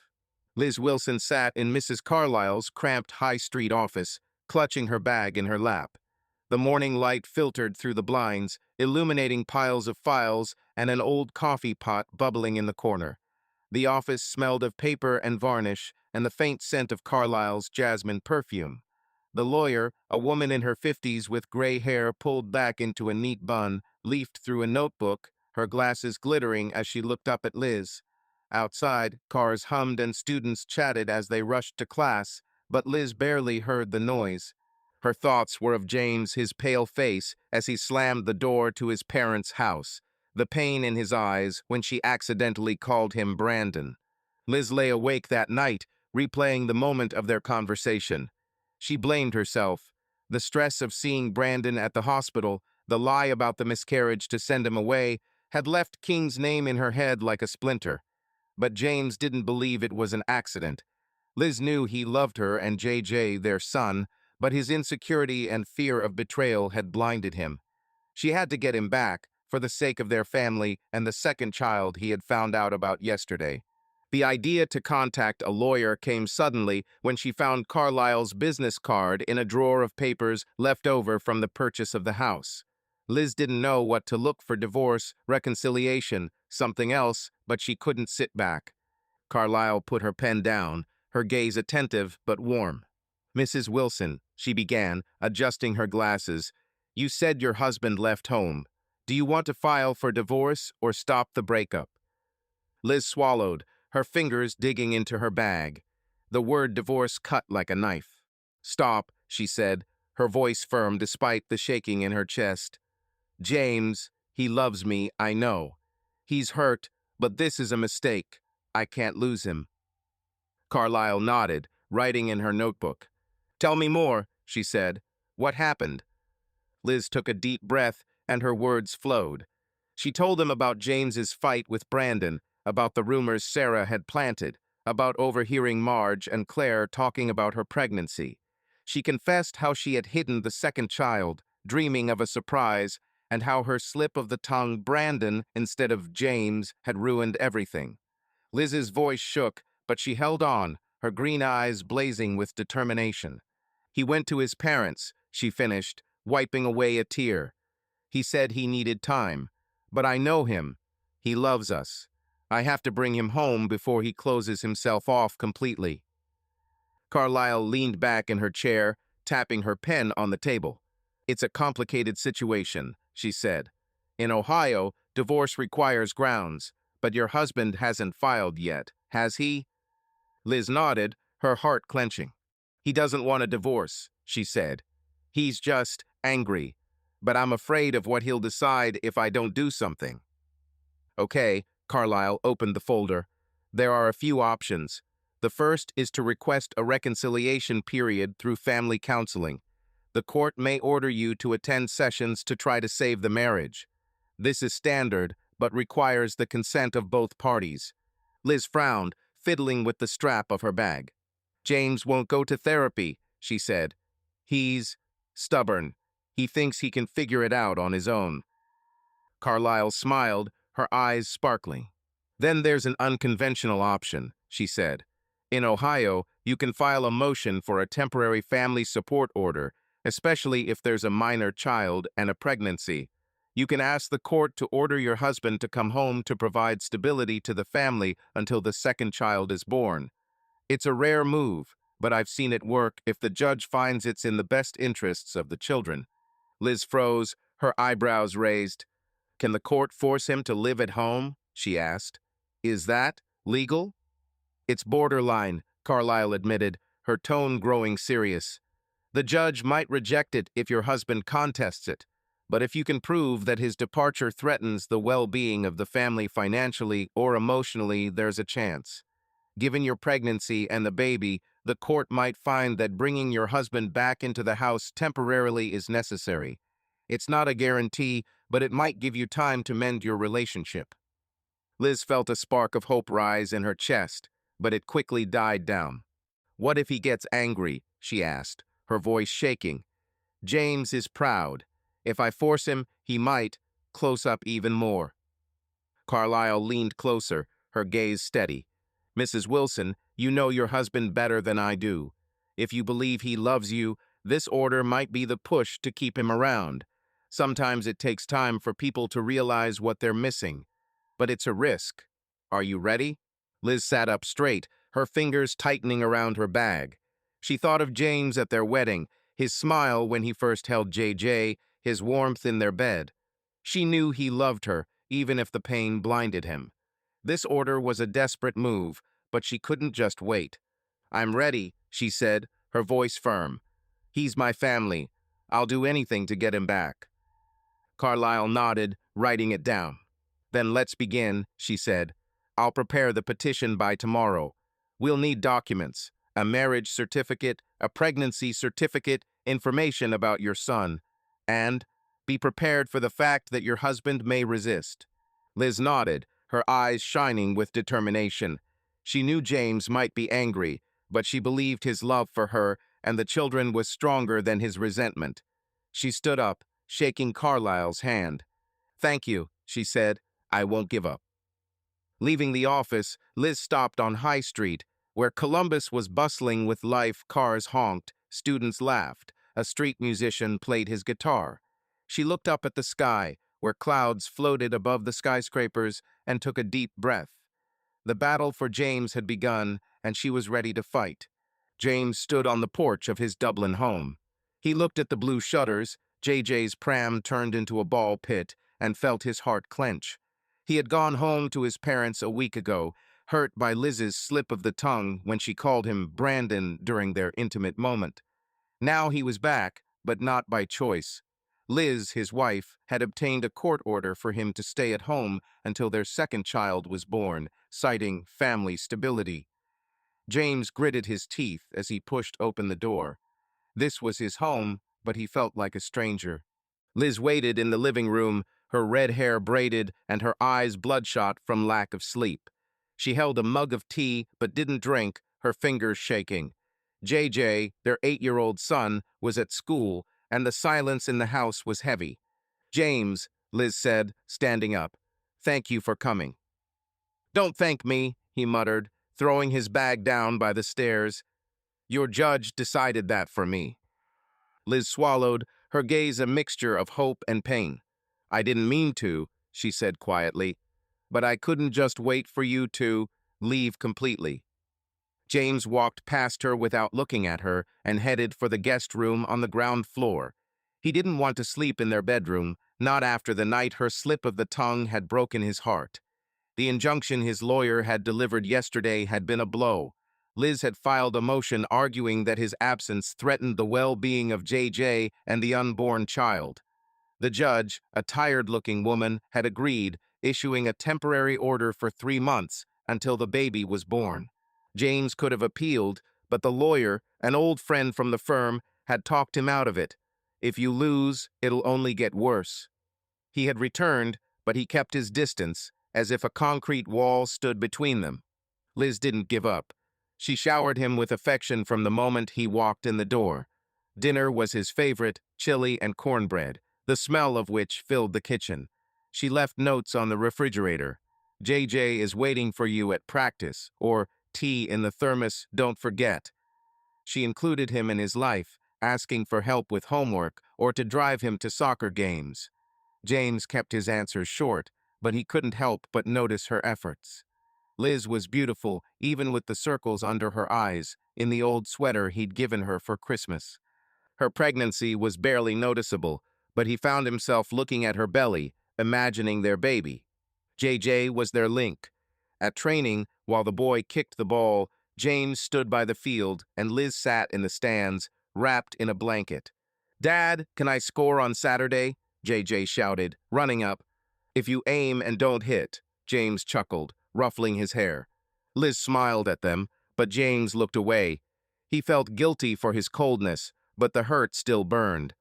Liz Wilson sat in Mrs. Carlyle's cramped High Street office, clutching her bag in her lap. The morning light filtered through the blinds, illuminating piles of files and an old coffee pot bubbling in the corner. The office smelled of paper and varnish and the faint scent of Carlyle's jasmine perfume. The lawyer, a woman in her 50s with gray hair pulled back into a neat bun, leafed through a notebook, her glasses glittering as she looked up at Liz. Outside, cars hummed and students chatted as they rushed to class, but Liz barely heard the noise. Her thoughts were of James, his pale face, as he slammed the door to his parents' house, the pain in his eyes when she accidentally called him Brandon. Liz lay awake that night, replaying the moment of their conversation. She blamed herself. The stress of seeing Brandon at the hospital, the lie about the miscarriage to send him away, had left King's name in her head like a splinter. But James didn't believe it was an accident. Liz knew he loved her and JJ, their son, but his insecurity and fear of betrayal had blinded him. She had to get him back, for the sake of their family and the second child he had found out about yesterday. The idea to contact a lawyer came suddenly when she found Carlyle's business card in a drawer of papers left over from the purchase of the house. Liz didn't know what to look for: divorce, reconciliation, something else, but she couldn't sit back. Carlyle put her pen down, her gaze attentive but warm. "Mrs. Wilson," she began, adjusting her glasses, "you said your husband left home. Do you want to file for divorce or stop the breakup?" Liz swallowed, her fingers digging into her bag. The word divorce cut like a knife. "Stop," she said, her voice firm despite the shaking in her chest. "James, he loves me, I know. He's hurt, but this is a mistake. I can't lose him." Carlyle nodded, writing in her notebook. "Tell me more," she said. "What happened?" Liz took a deep breath, and her words flowed. She told him about James's fight with Brandon, about the rumors Sarah had planted, about overhearing Marge and Claire talking about her pregnancy. She confessed how she had hidden the second child, dreaming of a surprise, and how her slip of the tongue Brandon instead of James had ruined everything. Liz's voice shook, but she held on, her green eyes blazing with determination. "He went to his parents," she finished, wiping away a tear. "He said he needed time. But I know him. He loves us. I have to bring him home before he closes himself off completely." Carlyle leaned back in her chair, tapping her pen on the table. "It's a complicated situation," she said. "In Ohio, divorce requires grounds, but your husband hasn't filed yet, has he?" Liz nodded, her heart clenching. "He doesn't want a divorce," she said. "He's just angry. But I'm afraid of what he'll decide if I don't do something." "Okay," Carlyle opened the folder. "There are a few options. The first is to request a reconciliation period through family counseling. The court may order you to attend sessions to try to save the marriage. This is standard, but requires the consent of both parties." Liz frowned, fiddling with the strap of her bag. "James won't go to therapy," she said. "He's stubborn. He thinks he can figure it out on his own." Carlyle smiled, her eyes sparkling. "Then there's an unconventional option," she said. "In Ohio, you can file a motion for a temporary family support order, especially if there's a minor child and a pregnancy. You can ask the court to order your husband to come home to provide stability to the family until the second child is born. It's a rare move, but I've seen it work if the judge finds it's in the best interests of the children." Liz froze, her eyebrows raised. "Can the court force him to live at home?" she asked. "Is that legal?" "It's borderline," Carlyle admitted, her tone growing serious. "The judge might reject it if your husband contests it, but if you can prove that his departure threatens the well-being of the family financially or emotionally, there's a chance. Given your pregnancy and the baby, the court might find that bringing your husband back into the house temporarily is necessary. It's not a guarantee, but it might give you time to mend your relationship." Liz felt a spark of hope rise in her chest, but it quickly died down. "What if he gets angry?" she asked, her voice shaking. "James is proud. If I force him, he might close up even more." Carlyle leaned closer, her gaze steady. Mrs. Wilson, you know your husband better than I do. If you believe he loves you, this order might be the push to keep him around. Sometimes it takes time for people to realize what they're missing. But it's a risk. Are you ready? Liz sat up straight, her fingers tightening around her bag. She thought of James at their wedding, his smile when he first held JJ, his warmth in their bed. She knew he loved her, even if the pain blinded him. This order was a desperate move, but she couldn't just wait. I'm ready, she said, her voice firm. He's my family. I'll do anything to get him back. Carlyle nodded, writing it down. Then let's begin, she said. I'll prepare the petition by tomorrow. We'll need documents, a marriage certificate, a pregnancy certificate, information about your son, and be prepared for the fact that your husband may resist. Liz nodded, her eyes shining with determination. She knew James might be angry, but she believed his love for her and the children was stronger than his resentment. She stood up, shaking Carlyle's hand. Thank you, she said. I won't give up. Leaving the office, Liz stopped on High Street, where Columbus was bustling with life. Cars honked, students laughed, a street musician played his guitar. She looked up at the sky, where clouds floated above the skyscrapers, and took a deep breath. The battle for James had begun, and she was ready to fight. James stood on the porch of his Dublin home. He looked at the blue shutters, JJ's pram turned into a ball pit, and felt his heart clench. He had gone home to his parents a week ago, hurt by Liz's slip of the tongue when she called him Brandon during their intimate moment. Now he was back, but not by choice. Liz, his wife, had obtained a court order for him to stay at home until their second child was born, citing family stability. James gritted his teeth as he pushed open the door. This was his home, but he felt like a stranger. Liz waited in the living room, her red hair braided and her eyes bloodshot from lack of sleep. She held a mug of tea but didn't drink, her fingers shaking. JJ, their 8-year-old son, was at school, and the silence in the house was heavy. James, Liz said, standing up, thank you for coming. Don't thank me, he muttered, throwing his bag down by the stairs. Your judge decided that for me. Liz swallowed, her gaze a mixture of hope and pain. I didn't mean to, she said quietly, but I couldn't just wait for you to leave completely. James walked past her without looking at her and headed for the guest room on the ground floor. He didn't want to sleep in their bedroom, not after the night her slip of the tongue had broken his heart. The injunction his lawyer had delivered yesterday had been a blow. Liz had filed a motion arguing that his absence threatened the well-being of JJ and the unborn child. The judge, a tired-looking woman, had agreed, issuing a temporary order for 3 months until the baby was born. James could have appealed, but the lawyer, an old friend from the firm, had talked him out of it. If you lose, it'll only get worse. He had returned, but he kept his distance, as if a concrete wall stood between them. Liz didn't give up. She showered him with affection from the moment he walked in the door. Dinner was his favorite, chili and cornbread, the smell of which filled the kitchen. She left notes on the refrigerator. JJ is waiting for you at practice, or tea in the thermos, don't forget. She included him in his life, asking for help with homework or to drive him to soccer games. James kept his answers short, but he couldn't help but notice her efforts. Liz was beautiful, even with the circles under her eyes, in the old sweater he'd given her for Christmas. Her pregnancy was barely noticeable, but he found himself looking at her belly, imagining their baby. JJ was their link. At training, while the boy kicked the ball, James stood by the field and Liz sat in the stands, wrapped in a blanket. Dad, can I score on Saturday? JJ shouted, running up. If you aim and don't hit, James chuckled, ruffling his hair. Liz smiled at them, but James looked away. He felt guilty for his coldness, but the hurt still burned.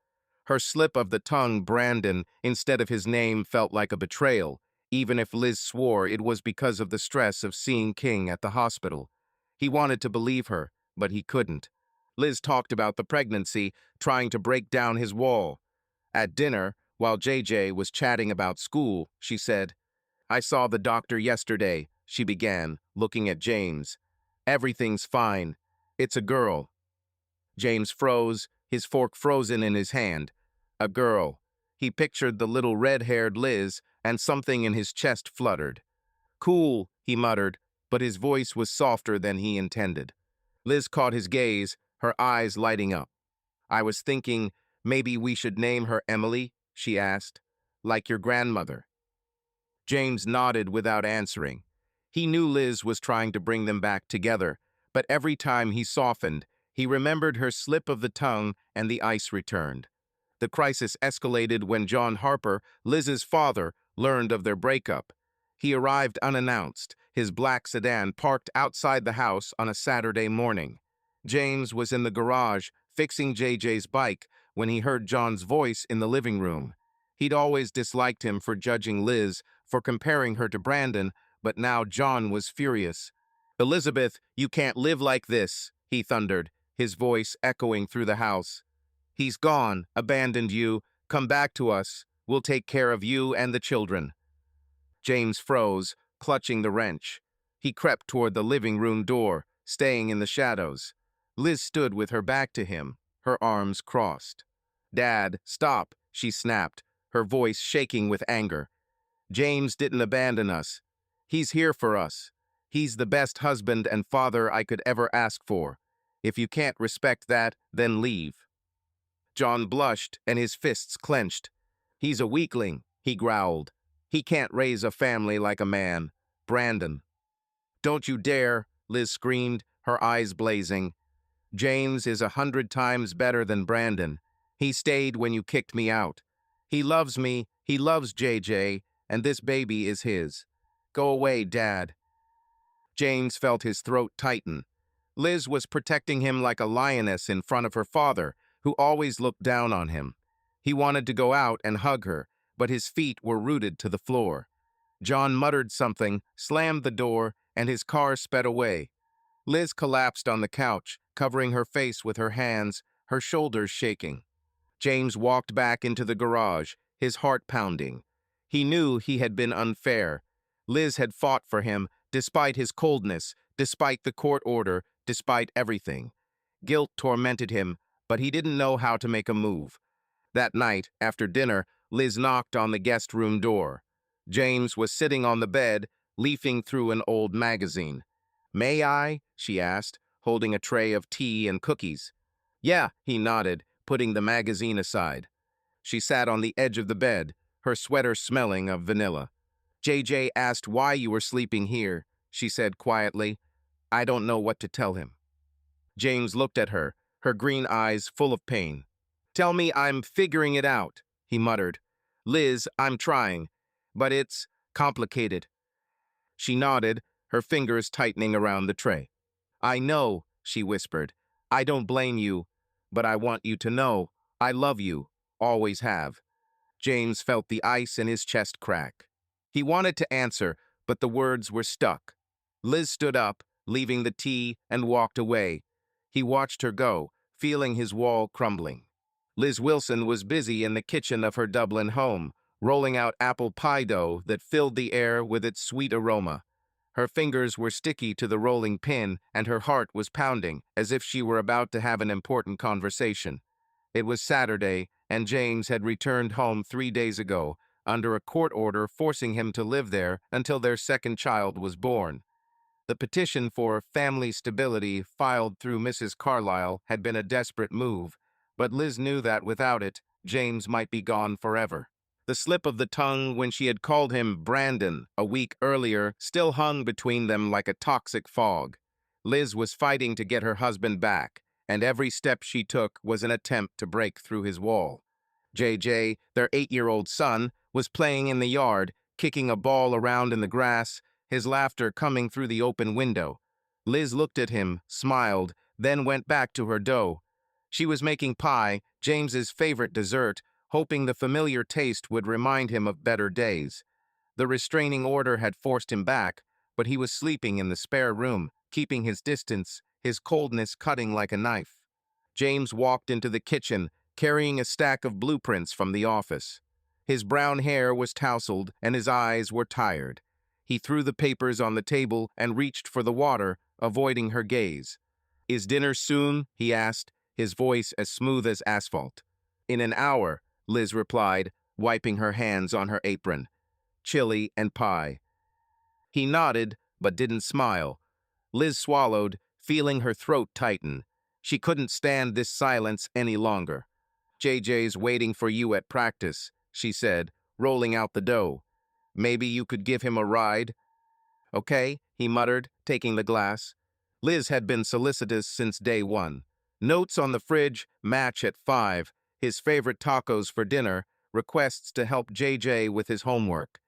Her slip of the tongue, Brandon, instead of his name felt like a betrayal, even if Liz swore it was because of the stress of seeing King at the hospital. He wanted to believe her, but he couldn't. Liz talked about the pregnancy, trying to break down his wall. At dinner, while JJ was chatting about school, she said, I saw the doctor yesterday, she began, looking at James. Everything's fine. It's a girl. James froze, his fork frozen in his hand. A girl. He pictured the little red-haired Liz, and something in his chest fluttered. Cool, he muttered, but his voice was softer than he intended. Liz caught his gaze, her eyes lighting up. I was thinking, maybe we should name her Emily, she asked. Like your grandmother. James nodded without answering. He knew Liz was trying to bring them back together, but every time he softened, he remembered her slip of the tongue and the ice returned. The crisis escalated when John Harper, Liz's father, learned of their breakup. He arrived unannounced, his black sedan parked outside the house on a Saturday morning. James was in the garage, fixing JJ's bike, when he heard John's voice in the living room. He'd always disliked him for judging Liz, for comparing her to Brandon, but now John was furious. Elizabeth, you can't live like this, he thundered, his voice echoing through the house. He's gone, abandoned you. Come back to us. We'll take care of you and the children. James froze, clutching the wrench. He crept toward the living room door, staying in the shadows. Liz stood with her back to him, her arms crossed. Dad, stop, she snapped, her voice shaking with anger. James didn't abandon us. He's here for us. He's the best husband and father I could ever ask for. If you can't respect that, then leave. John blushed and his fists clenched. He's a weakling, he growled. He can't raise a family like a man. Brandon. Don't you dare, Liz screamed, her eyes blazing. James is 100 times better than Brandon. He stayed when you kicked me out. He loves me, he loves JJ, and this baby is his. Go away, Dad. James felt his throat tighten. Liz was protecting him like a lioness in front of her father, who always looked down on him. He wanted to go out and hug her, but his feet were rooted to the floor. John muttered something, slammed the door, and his car sped away. Liz collapsed on the couch, covering her face with her hands, her shoulders shaking. James walked back into the garage, his heart pounding. He knew he had been unfair. Liz had fought for him, despite his coldness, despite the court order, despite everything. Guilt tormented him, but he didn't know how to make a move. That night, after dinner, Liz knocked on the guest room door. James was sitting on the bed, leafing through an old magazine. May I? She asked, holding a tray of tea and cookies. Yeah, he nodded, putting the magazine aside. She sat on the edge of the bed, her sweater smelling of vanilla. JJ asked why you were sleeping here, she said quietly. I don't know what to tell him. James looked at her, her green eyes full of pain. Tell me I'm figuring it out, he muttered. Liz, I'm trying, but it's complicated. She nodded, her fingers tightening around the tray. I know, she whispered. I don't blame you, but I want you to know I love you, always have. James felt the ice in his chest crack. He wanted to answer, but the words were stuck. Liz stood up, leaving the tea, and walked away. He watched her go, feeling his wall crumbling. Liz Wilson was busy in the kitchen of her Dublin home, rolling out apple pie dough that filled the air with its sweet aroma. Her fingers were sticky to the rolling pin, and her heart was pounding, as if she were about to have an important conversation. It was Saturday, and James had returned home 3 days ago, under a court order forcing him to live there until their second child was born. The petition for family stability filed through Mrs. Carlyle had been a desperate move, but Liz knew that without it, James might be gone forever. The slip of the tongue when she had called him Brandon a week earlier still hung between them like a toxic fog. Liz was fighting to get her husband back, and every step she took was an attempt to break through his wall. JJ, their 8-year-old son, was playing in the yard, kicking a ball around in the grass, his laughter coming through the open window. Liz looked at him, smiled, then went back to her dough. She was making pie, James's favorite dessert, hoping the familiar taste would remind him of better days. The restraining order had forced him back, but he was sleeping in the spare room, keeping his distance, his coldness cutting like a knife. James walked into the kitchen, carrying a stack of blueprints from the office. His brown hair was tousled and his eyes were tired. He threw the papers on the table and reached for the water, avoiding her gaze. "Is dinner soon?" he asked, his voice as smooth as asphalt. "In an hour," Liz replied, wiping her hands on her apron. "Chili and pie." He nodded, but didn't smile. Liz swallowed, feeling her throat tighten. She couldn't stand this silence any longer. "JJ's waiting for you at practice," she said, rolling out the dough. "Maybe you could give him a ride?" "Okay," he muttered, taking the glass. Liz had been solicitous since day one. Notes on the fridge, match at 5, his favorite tacos for dinner, requests to help JJ with his homework.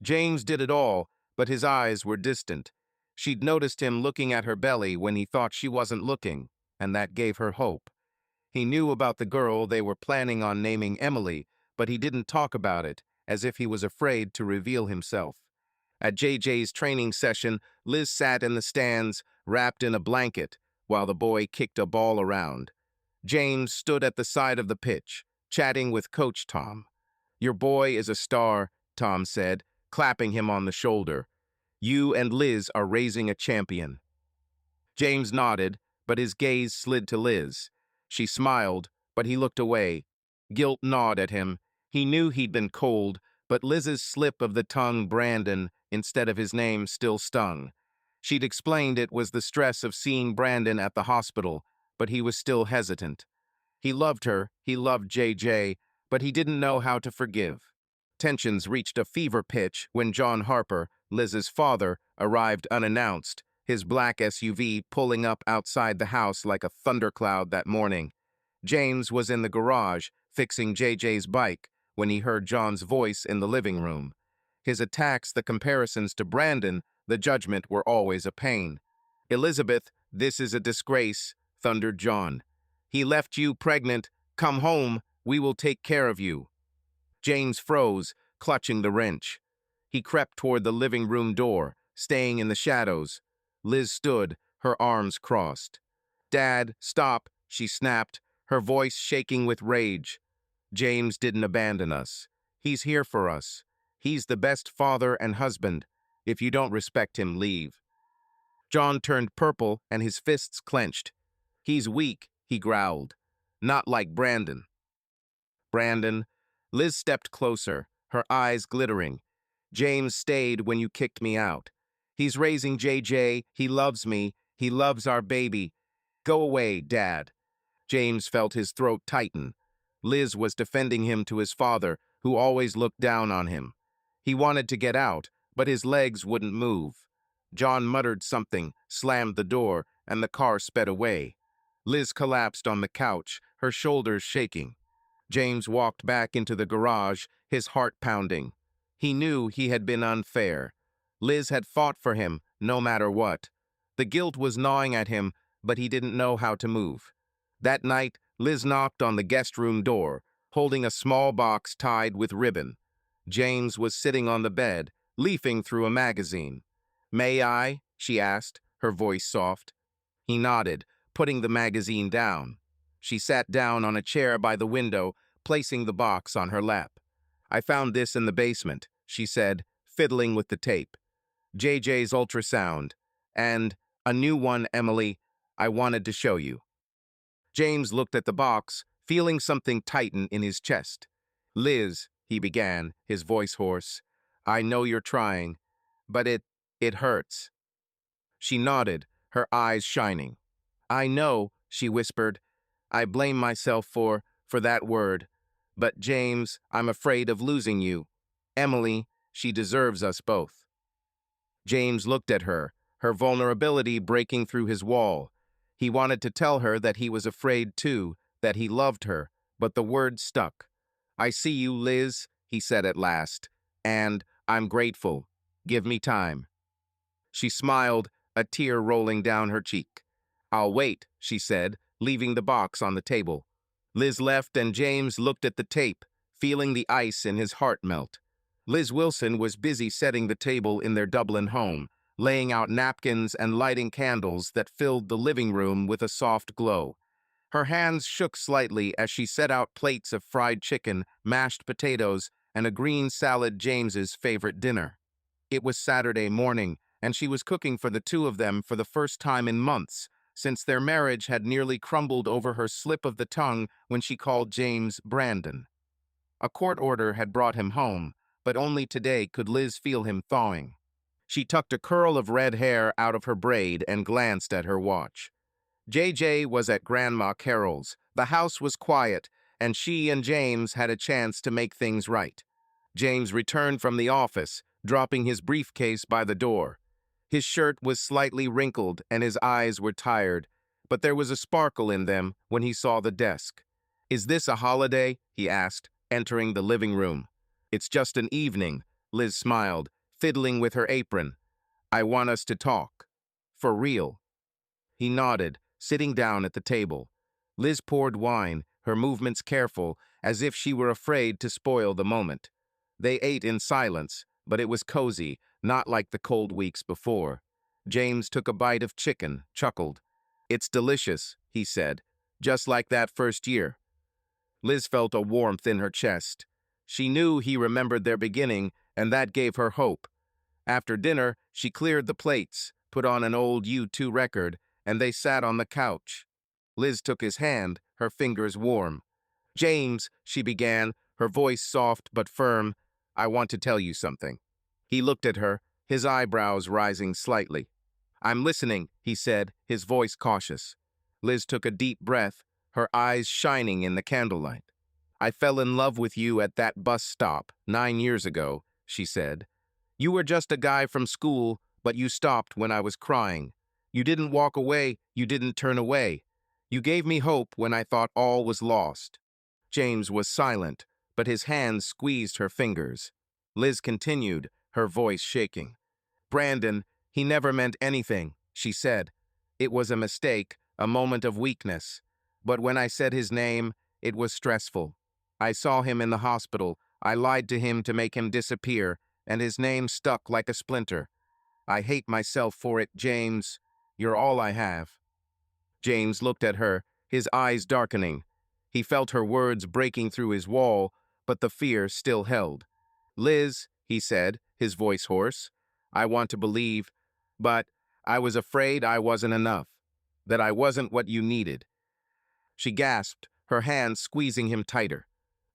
James did it all, but his eyes were distant. She'd noticed him looking at her belly when he thought she wasn't looking, and that gave her hope. He knew about the girl they were planning on naming Emily, but he didn't talk about it, as if he was afraid to reveal himself. At JJ's training session, Liz sat in the stands, wrapped in a blanket, while the boy kicked a ball around. James stood at the side of the pitch, chatting with Coach Tom. "Your boy is a star," Tom said, clapping him on the shoulder. "You and Liz are raising a champion." James nodded, but his gaze slid to Liz. She smiled, but he looked away. Guilt gnawed at him. He knew he'd been cold, but Liz's slip of the tongue Brandon instead of his name still stung. She'd explained it was the stress of seeing Brandon at the hospital, but he was still hesitant. He loved her, he loved JJ, but he didn't know how to forgive. Tensions reached a fever pitch when John Harper, Liz's father, arrived unannounced, his black SUV pulling up outside the house like a thundercloud that morning. James was in the garage, fixing JJ's bike, when he heard John's voice in the living room. His attacks, the comparisons to Brandon, the judgment were always a pain. "Elizabeth, this is a disgrace," thundered John. "He left you pregnant. Come home, we will take care of you." James froze, clutching the wrench. He crept toward the living room door, staying in the shadows. Liz stood, her arms crossed. "Dad, stop," she snapped, her voice shaking with rage. "James didn't abandon us. He's here for us. He's the best father and husband. If you don't respect him, leave." John turned purple and his fists clenched. "He's weak," he growled. "Not like Brandon." "Brandon." Liz stepped closer, her eyes glittering. "James stayed when you kicked me out. He's raising JJ, he loves me, he loves our baby. Go away, Dad." James felt his throat tighten. Liz was defending him to his father, who always looked down on him. He wanted to get out, but his legs wouldn't move. John muttered something, slammed the door, and the car sped away. Liz collapsed on the couch, her shoulders shaking. James walked back into the garage, his heart pounding. He knew he had been unfair. Liz had fought for him, no matter what. The guilt was gnawing at him, but he didn't know how to move. That night, Liz knocked on the guest room door, holding a small box tied with ribbon. James was sitting on the bed, leafing through a magazine. "May I?" she asked, her voice soft. He nodded, putting the magazine down. She sat down on a chair by the window, placing the box on her lap. "I found this in the basement," she said, fiddling with the tape. "JJ's ultrasound. And a new one, Emily, I wanted to show you." James looked at the box, feeling something tighten in his chest. "Liz," he began, his voice hoarse, "I know you're trying, but it hurts." She nodded, her eyes shining. "I know," she whispered. "I blame myself for that word. But James, I'm afraid of losing you. Emily, she deserves us both." James looked at her, her vulnerability breaking through his wall. He wanted to tell her that he was afraid too, that he loved her, but the words stuck. "I see you, Liz," he said at last, "and I'm grateful. Give me time." She smiled, a tear rolling down her cheek. "I'll wait," she said, leaving the box on the table. Liz left and James looked at the tape, feeling the ice in his heart melt. Liz Wilson was busy setting the table in their Dublin home, laying out napkins and lighting candles that filled the living room with a soft glow. Her hands shook slightly as she set out plates of fried chicken, mashed potatoes, and a green salad, James's favorite dinner. It was Saturday morning, and she was cooking for the two of them for the first time in months, since their marriage had nearly crumbled over her slip of the tongue when she called James Brandon. A court order had brought him home, but only today could Liz feel him thawing. She tucked a curl of red hair out of her braid and glanced at her watch. JJ was at Grandma Carol's. The house was quiet, and she and James had a chance to make things right. James returned from the office, dropping his briefcase by the door. His shirt was slightly wrinkled and his eyes were tired, but there was a sparkle in them when he saw the desk. "Is this a holiday?" he asked, entering the living room. "It's just an evening," Liz smiled, fiddling with her apron. "I want us to talk. For real." He nodded, sitting down at the table. Liz poured wine, her movements careful, as if she were afraid to spoil the moment. They ate in silence, but it was cozy, not like the cold weeks before. James took a bite of chicken, chuckled. "It's delicious," he said, "just like that first year." Liz felt a warmth in her chest. She knew he remembered their beginning, and that gave her hope. After dinner, she cleared the plates, put on an old U2 record, and they sat on the couch. Liz took his hand, her fingers warm. "James," she began, her voice soft but firm, "I want to tell you something." He looked at her, his eyebrows rising slightly. "I'm listening," he said, his voice cautious. Liz took a deep breath, her eyes shining in the candlelight. "I fell in love with you at that bus stop 9 years ago," she said. "You were just a guy from school, but you stopped when I was crying. You didn't walk away, you didn't turn away. You gave me hope when I thought all was lost." James was silent, but his hands squeezed her fingers. Liz continued, her voice shaking. "Brandon, he never meant anything," she said. "It was a mistake, a moment of weakness. But when I said his name, it was stressful. I saw him in the hospital. I lied to him to make him disappear, and his name stuck like a splinter. I hate myself for it, James. You're all I have." James looked at her, his eyes darkening. He felt her words breaking through his wall, but the fear still held. "Liz," he said, his voice hoarse, "I want to believe, but I was afraid I wasn't enough, that I wasn't what you needed." She gasped, her hands squeezing him tighter.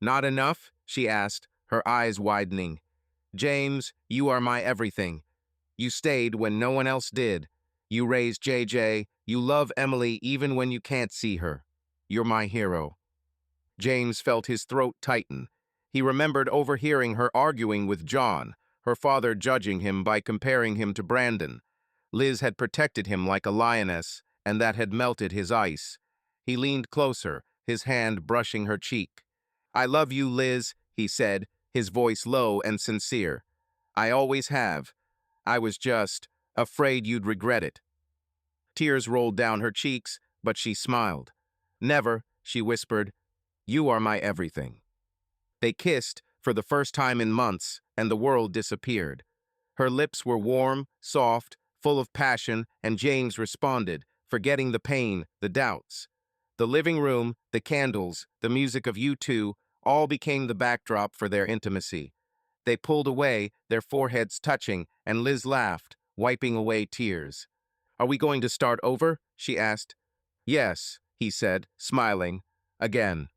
"Not enough?" she asked, her eyes widening. "James, you are my everything. You stayed when no one else did. You raised JJ. You love Emily even when you can't see her. You're my hero." James felt his throat tighten. He remembered overhearing her arguing with John, her father judging him by comparing him to Brandon. Liz had protected him like a lioness, and that had melted his ice. He leaned closer, his hand brushing her cheek. "I love you, Liz," he said, his voice low and sincere. "I always have. I was just afraid you'd regret it." Tears rolled down her cheeks, but she smiled. "Never," she whispered. "You are my everything." They kissed for the first time in months, and the world disappeared. Her lips were warm, soft, full of passion, and James responded, forgetting the pain, the doubts. The living room, the candles, the music of U2, all became the backdrop for their intimacy. They pulled away, their foreheads touching, and Liz laughed, wiping away tears. "Are we going to start over?" she asked. "Yes," he said, smiling. Again.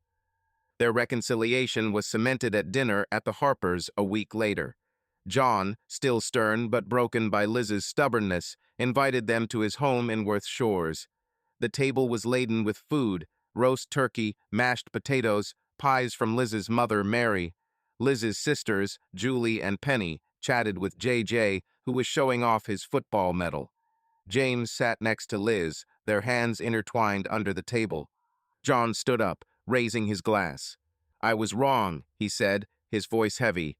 Their reconciliation was cemented at dinner at the Harpers a week later. John, still stern but broken by Liz's stubbornness, invited them to his home in Worth Shores. The table was laden with food, roast turkey, mashed potatoes, pies from Liz's mother, Mary. Liz's sisters, Julie and Penny, chatted with JJ, who was showing off his football medal. James sat next to Liz, their hands intertwined under the table. John stood up, raising his glass. "I was wrong," he said, his voice heavy.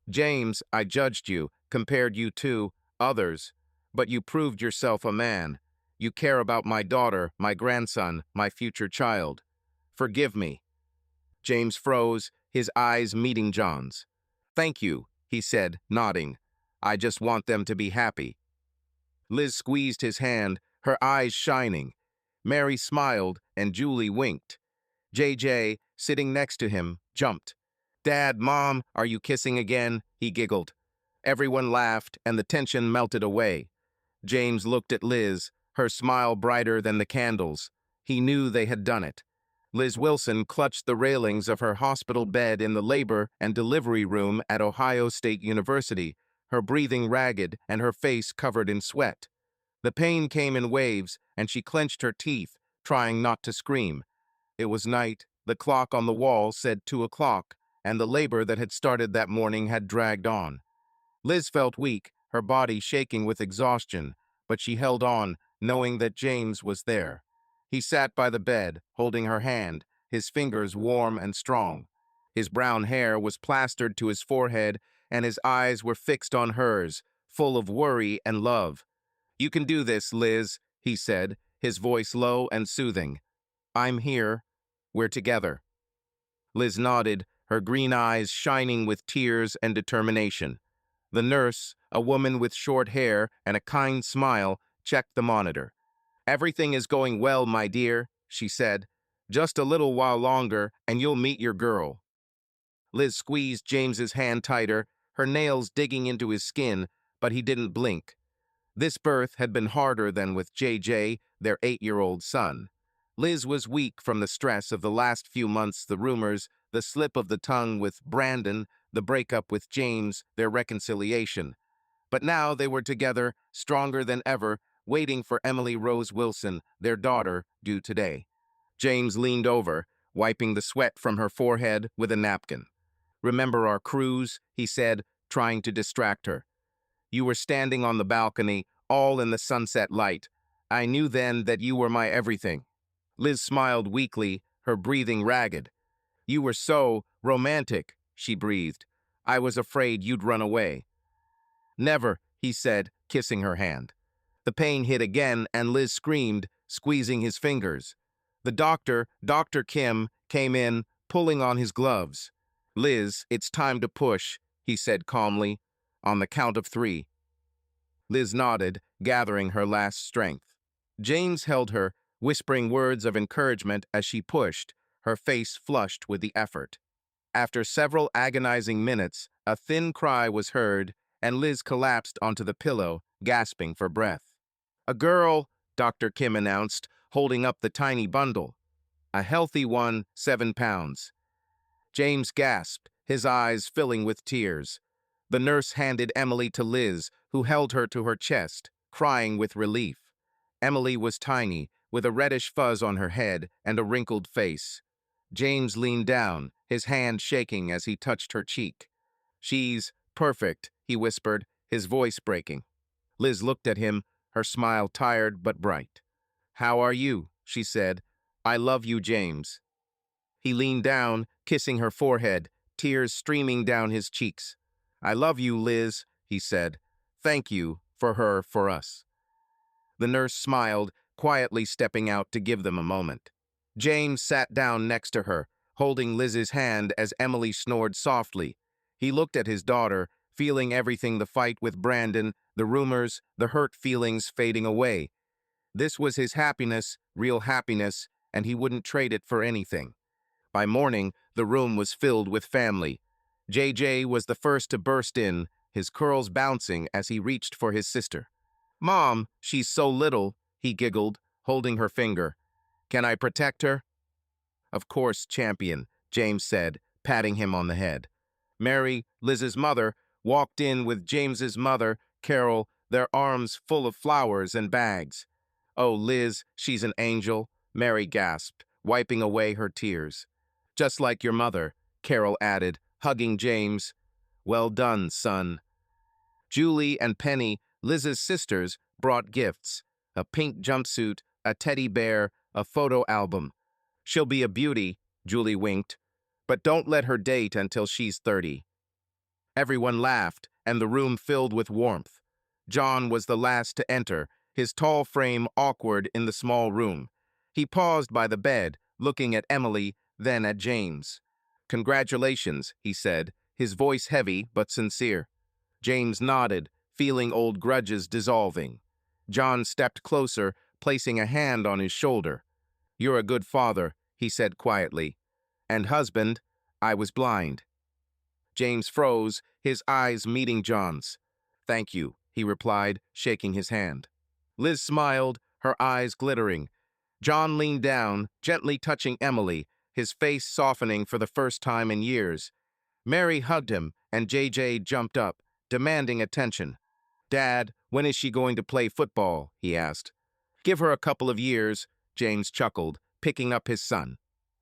"James, I judged you, compared you to others, but you proved yourself a man. You care about my daughter, my grandson, my future child. Forgive me." James froze, his eyes meeting John's. "Thank you," he said, nodding. "I just want them to be happy." Liz squeezed his hand, her eyes shining. Mary smiled, and Julie winked. JJ, sitting next to him, jumped. "Dad, Mom, are you kissing again?" he giggled. Everyone laughed, and the tension melted away. James looked at Liz, her smile brighter than the candles. He knew they had done it. Liz Wilson clutched the railings of her hospital bed in the labor and delivery room at Ohio State University, her breathing ragged and her face covered in sweat. The pain came in waves, and she clenched her teeth, trying not to scream. It was night, the clock on the wall said 2 o'clock, and the labor that had started that morning had dragged on. Liz felt weak, her body shaking with exhaustion, but she held on, knowing that James was there. He sat by the bed, holding her hand, his fingers warm and strong. His brown hair was plastered to his forehead, and his eyes were fixed on hers, full of worry and love. "You can do this, Liz," he said, his voice low and soothing. "I'm here. We're together." Liz nodded, her green eyes shining with tears and determination. The nurse, a woman with short hair and a kind smile, checked the monitor. "Everything is going well, my dear," she said. "Just a little while longer, and you'll meet your girl." Liz squeezed James's hand tighter, her nails digging into his skin, but he didn't blink. This birth had been harder than with JJ, their 8-year-old son. Liz was weak from the stress of the last few months, the rumors, the slip of the tongue with Brandon, the breakup with James, their reconciliation. But now they were together, stronger than ever, waiting for Emily Rose Wilson, their daughter, due today. James leaned over, wiping the sweat from her forehead with a napkin. "Remember our cruise?" he said, trying to distract her. "You were standing on the balcony, all in the sunset light. I knew then that you were my everything." Liz smiled weakly, her breathing ragged. "You were so romantic," she breathed. "I was afraid you'd run away." "Never," he said, kissing her hand. The pain hit again, and Liz screamed, squeezing his fingers. The doctor, Dr. Kim, came in, pulling on his gloves. "Liz, it's time to push," he said calmly. "On the count of 3. Liz nodded, gathering her last strength. James held her, whispering words of encouragement as she pushed, her face flushed with the effort. After several agonizing minutes, a thin cry was heard, and Liz collapsed onto the pillow, gasping for breath. "A girl," Dr. Kim announced, holding up the tiny bundle. "A healthy one, 7 pounds. James gasped, his eyes filling with tears. The nurse handed Emily to Liz, who held her to her chest, crying with relief. Emily was tiny, with a reddish fuzz on her head and a wrinkled face. James leaned down, his hand shaking as he touched her cheek. "She's perfect," he whispered, his voice breaking. Liz looked at him, her smile tired but bright. "How are you?" she said. "I love you, James." He leaned down, kissing her forehead, tears streaming down his cheeks. "I love you, Liz," he said. "Thank you, for us." The nurse smiled, quietly stepping out to give them a moment. James sat down next to her, holding Liz's hand as Emily snored softly. He looked at his daughter, feeling everything, the fight with Brandon, the rumors, the hurt feelings fading away. This was his happiness, real happiness, and he wouldn't trade it for anything. By morning, the room was filled with family. JJ was the first to burst in, his curls bouncing as he reached for his sister. "Mom, she's so little," he giggled, holding her finger. "Can I protect her?" "Of course, champion," James said, patting him on the head. Mary, Liz's mother, walked in with James's mother, Carol, their arms full of flowers and bags. "Oh, Liz, she's an angel," Mary gasped, wiping away her tears. "Just like your mother," Carol added, hugging James. "Well done, son." Julie and Penny, Liz's sisters, brought gifts: a pink jumpsuit, a teddy bear, a photo album. "She'll be a beauty," Julie winked. "But don't let her date until she's 30. Everyone laughed, and the room filled with warmth. John was the last to enter, his tall frame awkward in the small room. He paused by the bed, looking at Emily, then at James. "Congratulations," he said, his voice heavy but sincere. James nodded, feeling old grudges dissolving. John stepped closer, placing a hand on his shoulder. "You're a good father," he said quietly. "And husband, I was blind." James froze, his eyes meeting John's. "Thank you," he replied, shaking his hand. Liz smiled, her eyes glittering. John leaned down, gently touching Emily, his face softening for the first time in years. Mary hugged him, and JJ jumped up, demanding attention. "Dad, when is she going to play football?" he asked. "Give her a couple of years," James chuckled, picking up his son.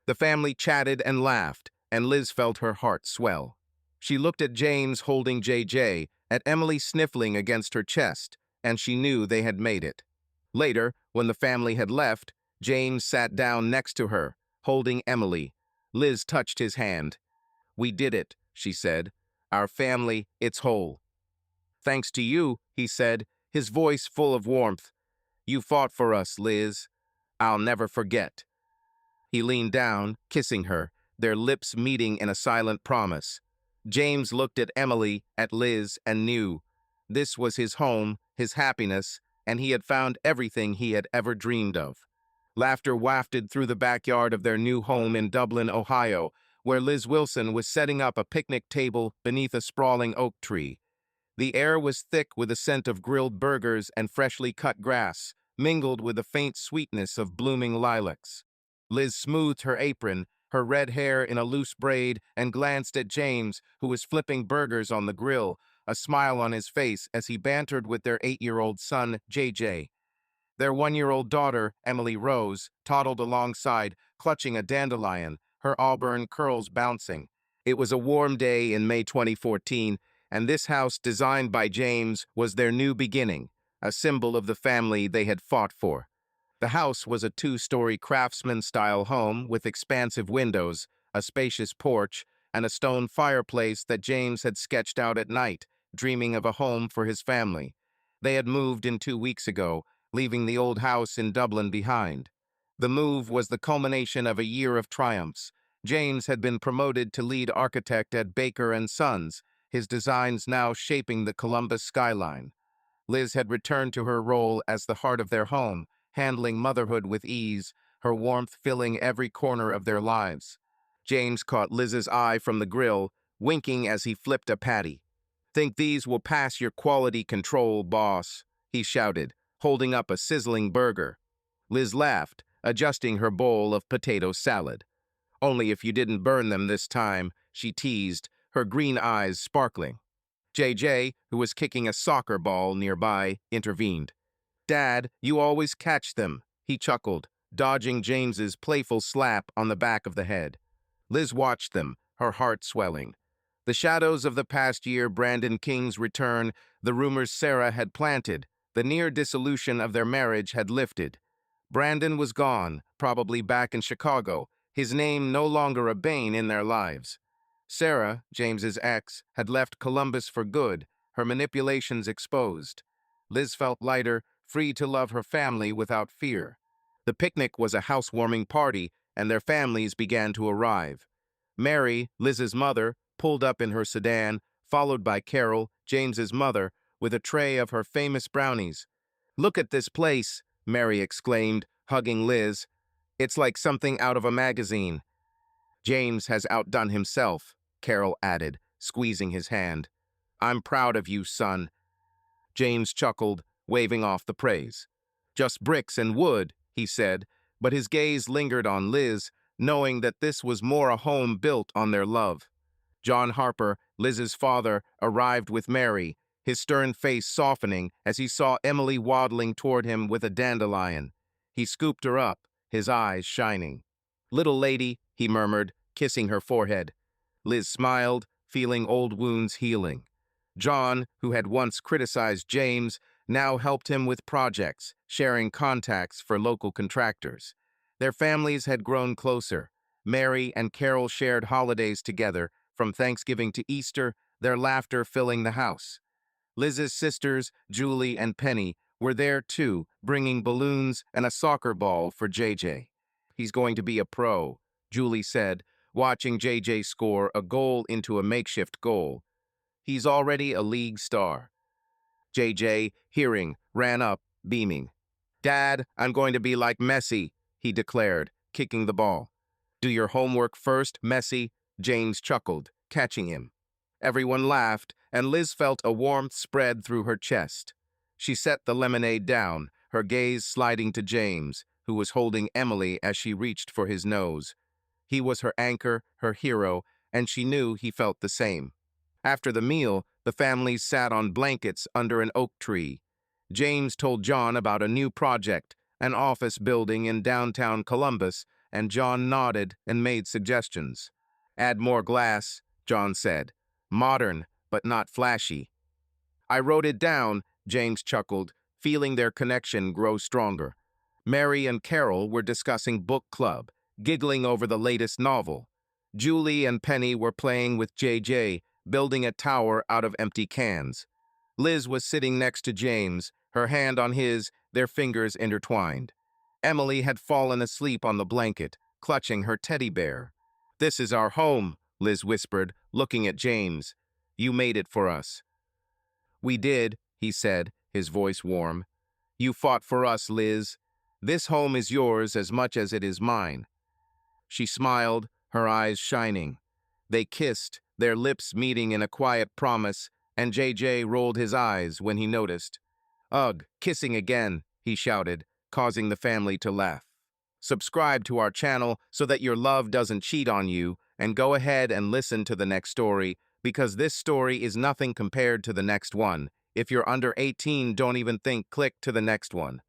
The family chatted and laughed, and Liz felt her heart swell. She looked at James holding JJ, at Emily sniffling against her chest, and she knew they had made it. Later, when the family had left, James sat down next to her, holding Emily. Liz touched his hand. "We did it," she said. "Our family, it's whole." "Thanks to you," he said, his voice full of warmth. "You fought for us, Liz. I'll never forget." He leaned down, kissing her, their lips meeting in a silent promise. James looked at Emily, at Liz, and knew. This was his home, his happiness, and he had found everything he had ever dreamed of. Laughter wafted through the backyard of their new home in Dublin, Ohio, where Liz Wilson was setting up a picnic table beneath a sprawling oak tree. The air was thick with the scent of grilled burgers and freshly cut grass, mingled with the faint sweetness of blooming lilacs. Liz smoothed her apron, her red hair in a loose braid, and glanced at James, who was flipping burgers on the grill, a smile on his face as he bantered with their 8-year-old son, JJ. Their 1-year-old daughter, Emily Rose, toddled alongside, clutching a dandelion, her auburn curls bouncing. It was a warm day in May 2014, and this house, designed by James, was their new beginning, a symbol of the family they had fought for. The house was a 2-story craftsman-style home with expansive windows, a spacious porch, and a stone fireplace that James had sketched out at night, dreaming of a home for his family. They had moved in 2 weeks ago, leaving the old house in Dublin behind. The move was the culmination of a year of triumphs. James had been promoted to lead architect at Baker & Sons, his designs now shaping the Columbus skyline. Liz had returned to her role as the heart of their home, handling motherhood with ease, her warmth filling every corner of their lives. James caught Liz's eye from the grill, winking as he flipped a patty. "Think these will pass your quality control, boss," he shouted, holding up a sizzling burger. Liz laughed, adjusting her bowl of potato salad. "Only if you didn't burn them this time," she teased, her green eyes sparkling. JJ, who was kicking a soccer ball nearby, intervened. "Dad, you always catch them," he chuckled, dodging James's playful slap on the back of the head. Liz watched them, her heart swelling. The shadows of the past year, Brandon King's return, the rumors Sarah had planted, the near dissolution of their marriage had lifted. Brandon was gone, probably back in Chicago, his name no longer a bane in their lives. Sarah, James's ex, had left Columbus for good, her manipulations exposed. Liz felt lighter, free to love her family without fear. The picnic was a housewarming party, and their families began to arrive. Mary, Liz's mother, pulled up in her sedan, followed by Carol, James's mother, with a tray of her famous brownies. "Look at this place," Mary exclaimed, hugging Liz. "It's like something out of a magazine." "James has outdone himself," Carol added, squeezing his hand. "I'm proud of you, son." James chuckled, waving off the praise. "Just bricks and wood," he said, but his gaze lingered on Liz, knowing that this was more a home built on their love. John Harper, Liz's father, arrived with Mary, his stern face softening as he saw Emily waddling toward him with a dandelion. He scooped her up, his eyes shining. "Little lady," he murmured, kissing her forehead. Liz smiled, feeling old wounds healing. John, who had once criticized James, now helped him with projects, sharing contacts for local contractors. Their families had grown closer. Mary and Carol shared holidays together, from Thanksgiving to Easter, their laughter filling the house. Liz's sisters, Julie and Penny, were there too, bringing balloons and a soccer ball for JJ. "He's going to be a pro," Julie said, watching JJ score a goal into a makeshift goal. "He's already a league star." JJ, hearing, ran up, beaming. "Dad, I'm going to be like Messi," he declared, kicking the ball. "Do your homework first, Messi," James chuckled, catching him. Everyone laughed, and Liz felt a warmth spread through her chest. She set the lemonade down, her gaze sliding to James, who was holding Emily as she reached for his nose. He was her anchor, her hero, and she knew he felt the same. After the meal, the family sat on blankets under an oak tree. James told John about a new project, an office building in downtown Columbus, and John nodded and made suggestions. Add more glass, John said. Modern, but not flashy. I wrote it down, James chuckled, feeling their connection grow stronger. Mary and Carol were discussing book club, giggling over the latest novel. Julie and Penny were playing with JJ, building a tower out of empty cans. Liz was sitting next to James, her hand on his, their fingers intertwined. Emily had fallen asleep on the blanket, clutching her teddy bear. "This is our home," Liz whispered, looking at James. "You made it for us." "We did," he said, his voice warm. "You fought for us, Liz. This home is yours as much as it is mine." She smiled, her eyes shining. They kissed, their lips meeting in a quiet promise, and JJ rolled his eyes when he noticed. "Ugh, kissing again," he shouted, causing the family to laugh. Subscribe to our channel so that your love doesn't cheat on you, and go ahead and listen to the next story, because this story is nothing compared to the next one. If you're under 18, don't even think, click to the next one.